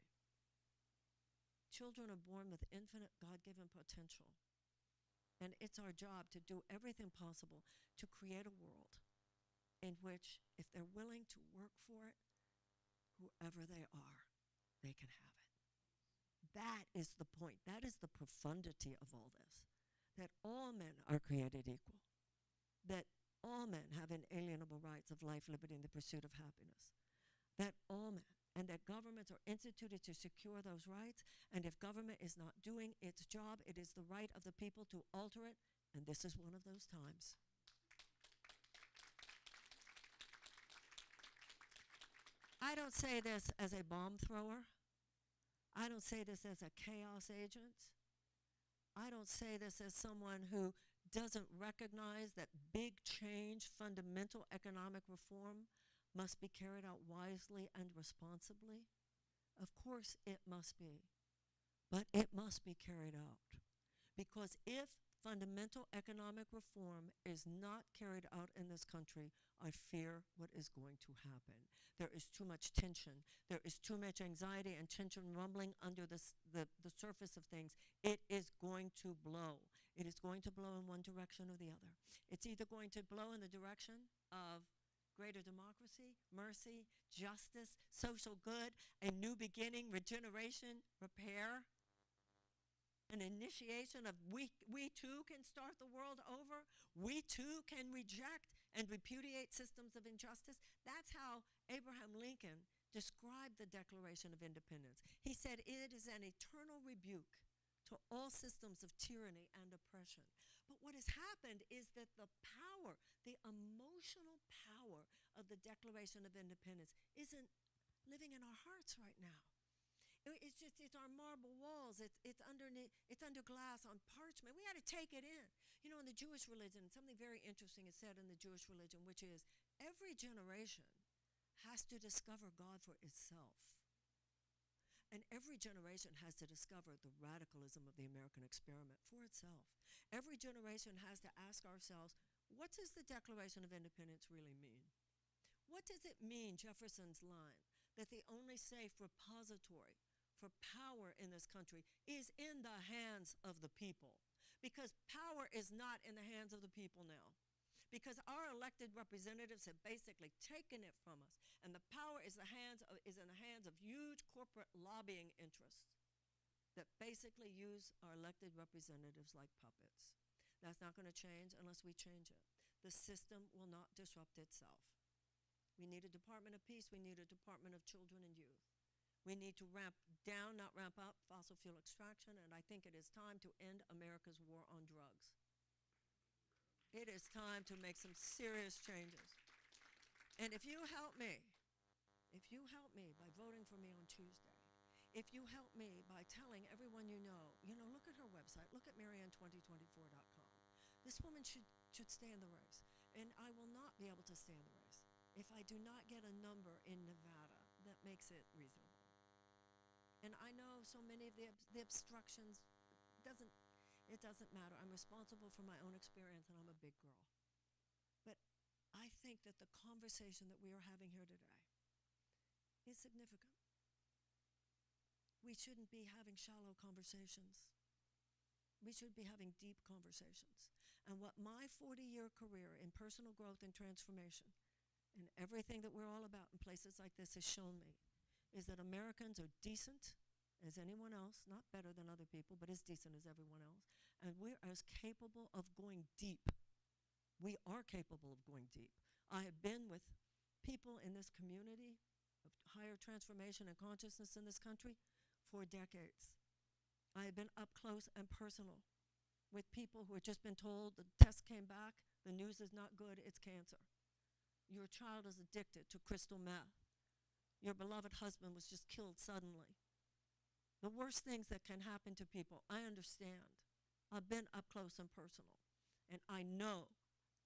Children are born with infinite God-given potential. And it's our job to do everything possible to create a world in which, if they're willing to work for it, whoever they are, they can have it. That is the point. That is the profundity of all this. That all men are created equal. That all men have inalienable rights of life, liberty, and the pursuit of happiness. That all men, and that governments are instituted to secure those rights, and if government is not doing its job, it is the right of the people to alter it, and this is one of those times. I don't say this as a bomb thrower. I don't say this as a chaos agent. I don't say this as someone who doesn't recognize that big change, fundamental economic reform, must be carried out wisely and responsibly. Of course it must be, but it must be carried out. Because if fundamental economic reform is not carried out in this country, I fear what is going to happen. There is too much tension. There is too much anxiety and tension rumbling under the surface of things. It is going to blow. It is going to blow in one direction or the other. It's either going to blow in the direction of greater democracy, mercy, justice, social good, a new beginning, regeneration, repair, an initiation of we too can start the world over. We too can reject and repudiate systems of injustice. That's how Abraham Lincoln described the Declaration of Independence. He said it is an eternal rebuke to all systems of tyranny and oppression. But what has happened is that the power, the emotional power of the Declaration of Independence isn't living in our hearts right now. It's our marble walls. It's under glass on parchment. We got to take it in. You know, in the Jewish religion, something very interesting is said in the Jewish religion, which is every generation has to discover God for itself. And every generation has to discover the radicalism of the American experiment for itself. Every generation has to ask ourselves, what does the Declaration of Independence really mean? What does it mean, Jefferson's line, that the only safe repository for power in this country is in the hands of the people? Because power is not in the hands of the people now. Because our elected representatives have basically taken it from us, and the power is in the hands of huge corporate lobbying interests that basically use our elected representatives like puppets. That's not going to change unless we change it. The system will not disrupt itself. We need a Department of Peace. We need a Department of Children and Youth. We need to ramp down, not ramp up, fossil fuel extraction, and I think it is time to end America's war on drugs. It is time to make some serious changes. And if you help me by voting for me on Tuesday, if you help me by telling everyone you know, look at her website, look at Marianne2024.com. This woman should stay in the race, and I will not be able to stay in the race if I do not get a number in Nevada that makes it reasonable. And I know so many of the obstructions, it doesn't matter. I'm responsible for my own experience, and I'm a big girl. But I think that the conversation that we are having here today is significant. We shouldn't be having shallow conversations. We should be having deep conversations. And what my 40-year career in personal growth and transformation and everything that we're all about in places like this has shown me is that Americans are decent as anyone else, not better than other people, but as decent as everyone else. And we're as capable of going deep. We are capable of going deep. I have been with people in this community of higher transformation and consciousness in this country for decades. I have been up close and personal with people who have just been told the test came back, the news is not good, it's cancer. Your child is addicted to crystal meth. Your beloved husband was just killed suddenly. The worst things that can happen to people, I understand. I've been up close and personal, and I know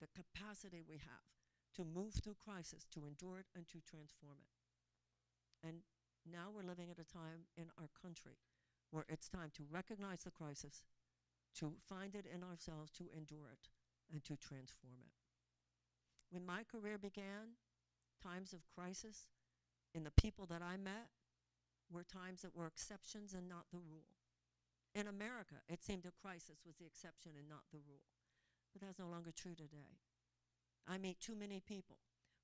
the capacity we have to move through crisis, to endure it, and to transform it. And now we're living at a time in our country where it's time to recognize the crisis, to find it in ourselves, to endure it, and to transform it. When my career began, times of crisis in the people that I met were times that were exceptions and not the rule. In America, it seemed a crisis was the exception and not the rule. But that's no longer true today. I meet too many people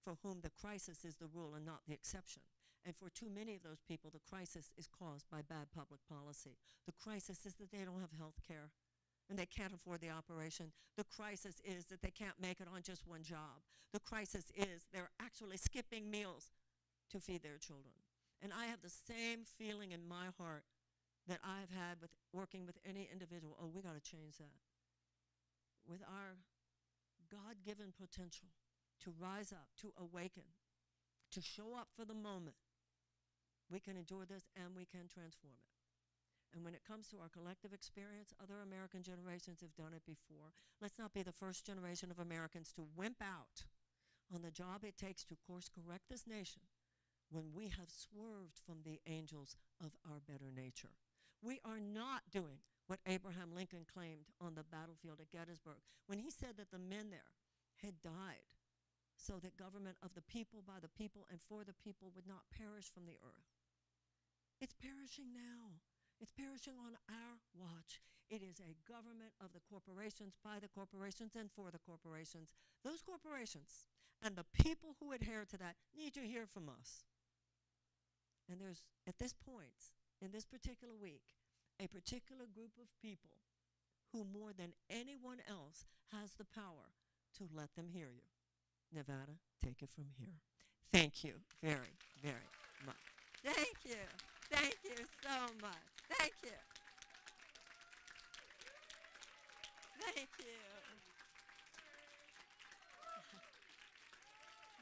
for whom the crisis is the rule and not the exception. And for too many of those people, the crisis is caused by bad public policy. The crisis is that they don't have health care and they can't afford the operation. The crisis is that they can't make it on just one job. The crisis is they're actually skipping meals to feed their children. And I have the same feeling in my heart that I've had with working with any individual. Oh, we got to change that. With our God-given potential to rise up, to awaken, to show up for the moment, we can endure this and we can transform it. And when it comes to our collective experience, other American generations have done it before. Let's not be the first generation of Americans to wimp out on the job it takes to course correct this nation when we have swerved from the angels of our better nature. We are not doing what Abraham Lincoln claimed on the battlefield at Gettysburg when he said that the men there had died so that government of the people, by the people, and for the people would not perish from the earth. It's perishing now. It's perishing on our watch. It is a government of the corporations, by the corporations, and for the corporations. Those corporations and the people who adhere to that need to hear from us. And there's, at this point, in this particular week, a particular group of people who more than anyone else has the power to let them hear you. Nevada, take it from here. Thank you very, very much. Thank you. Thank you so much. Thank you. Thank you.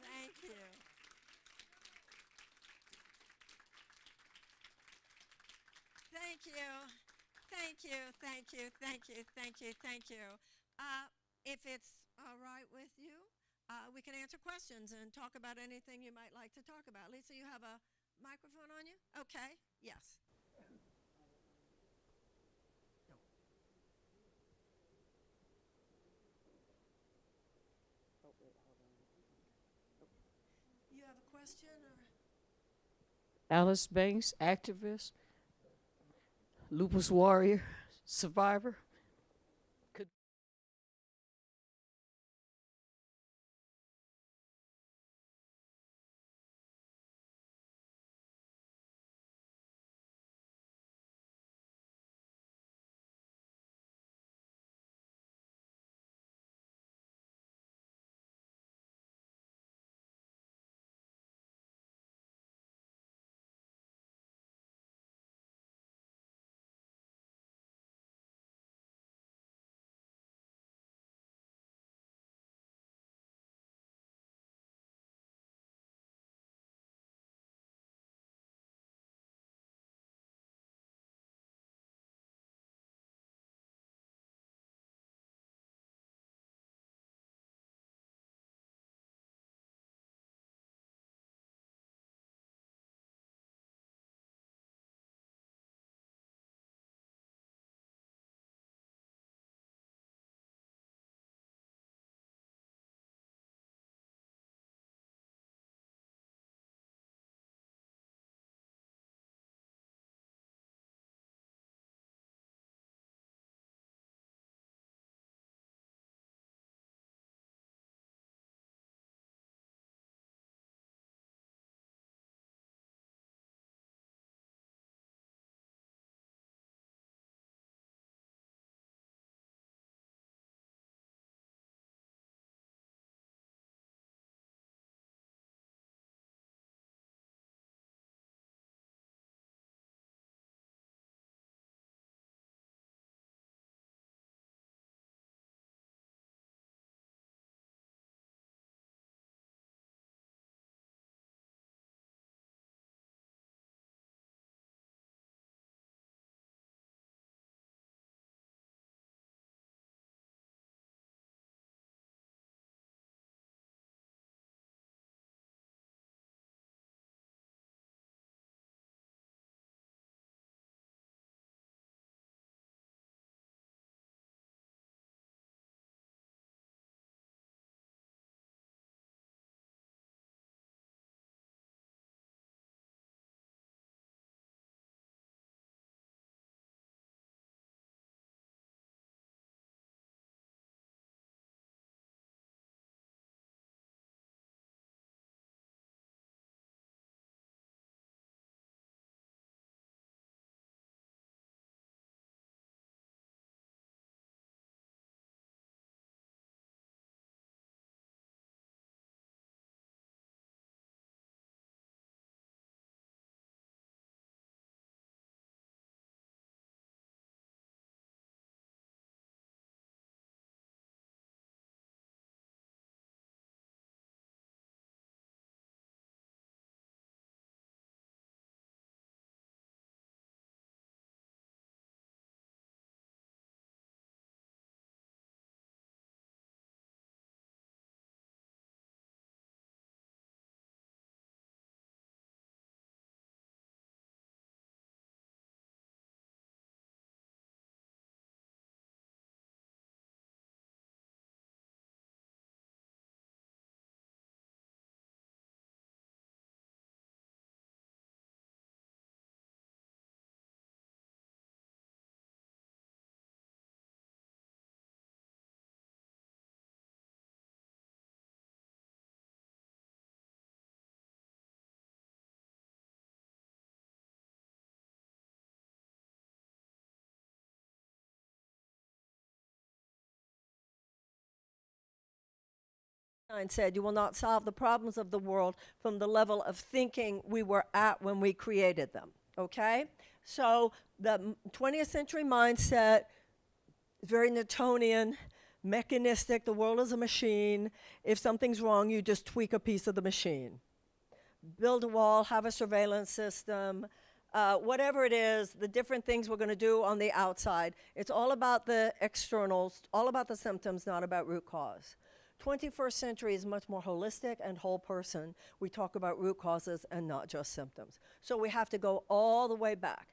Thank you. Thank you. Thank you. Thank you. Thank you. Thank you. Thank you. If it's all right with you, we can answer questions and talk about anything you might like to talk about. Lisa, you have a microphone on you? Okay. Yes. No. Oh, wait, hold on. You have a question or? Alice Banks, activist, lupus warrior, survivor. said, you will not solve the problems of the world from the level of thinking we were at when we created them, okay? So the 20th century mindset is very Newtonian, mechanistic, the world is a machine. If something's wrong, you just tweak a piece of the machine. Build a wall, have a surveillance system, whatever it is, the different things we're going to do on the outside. It's all about the externals, all about the symptoms, not about root cause. 21st century is much more holistic and whole person. We talk about root causes and not just symptoms. So we have to go all the way back.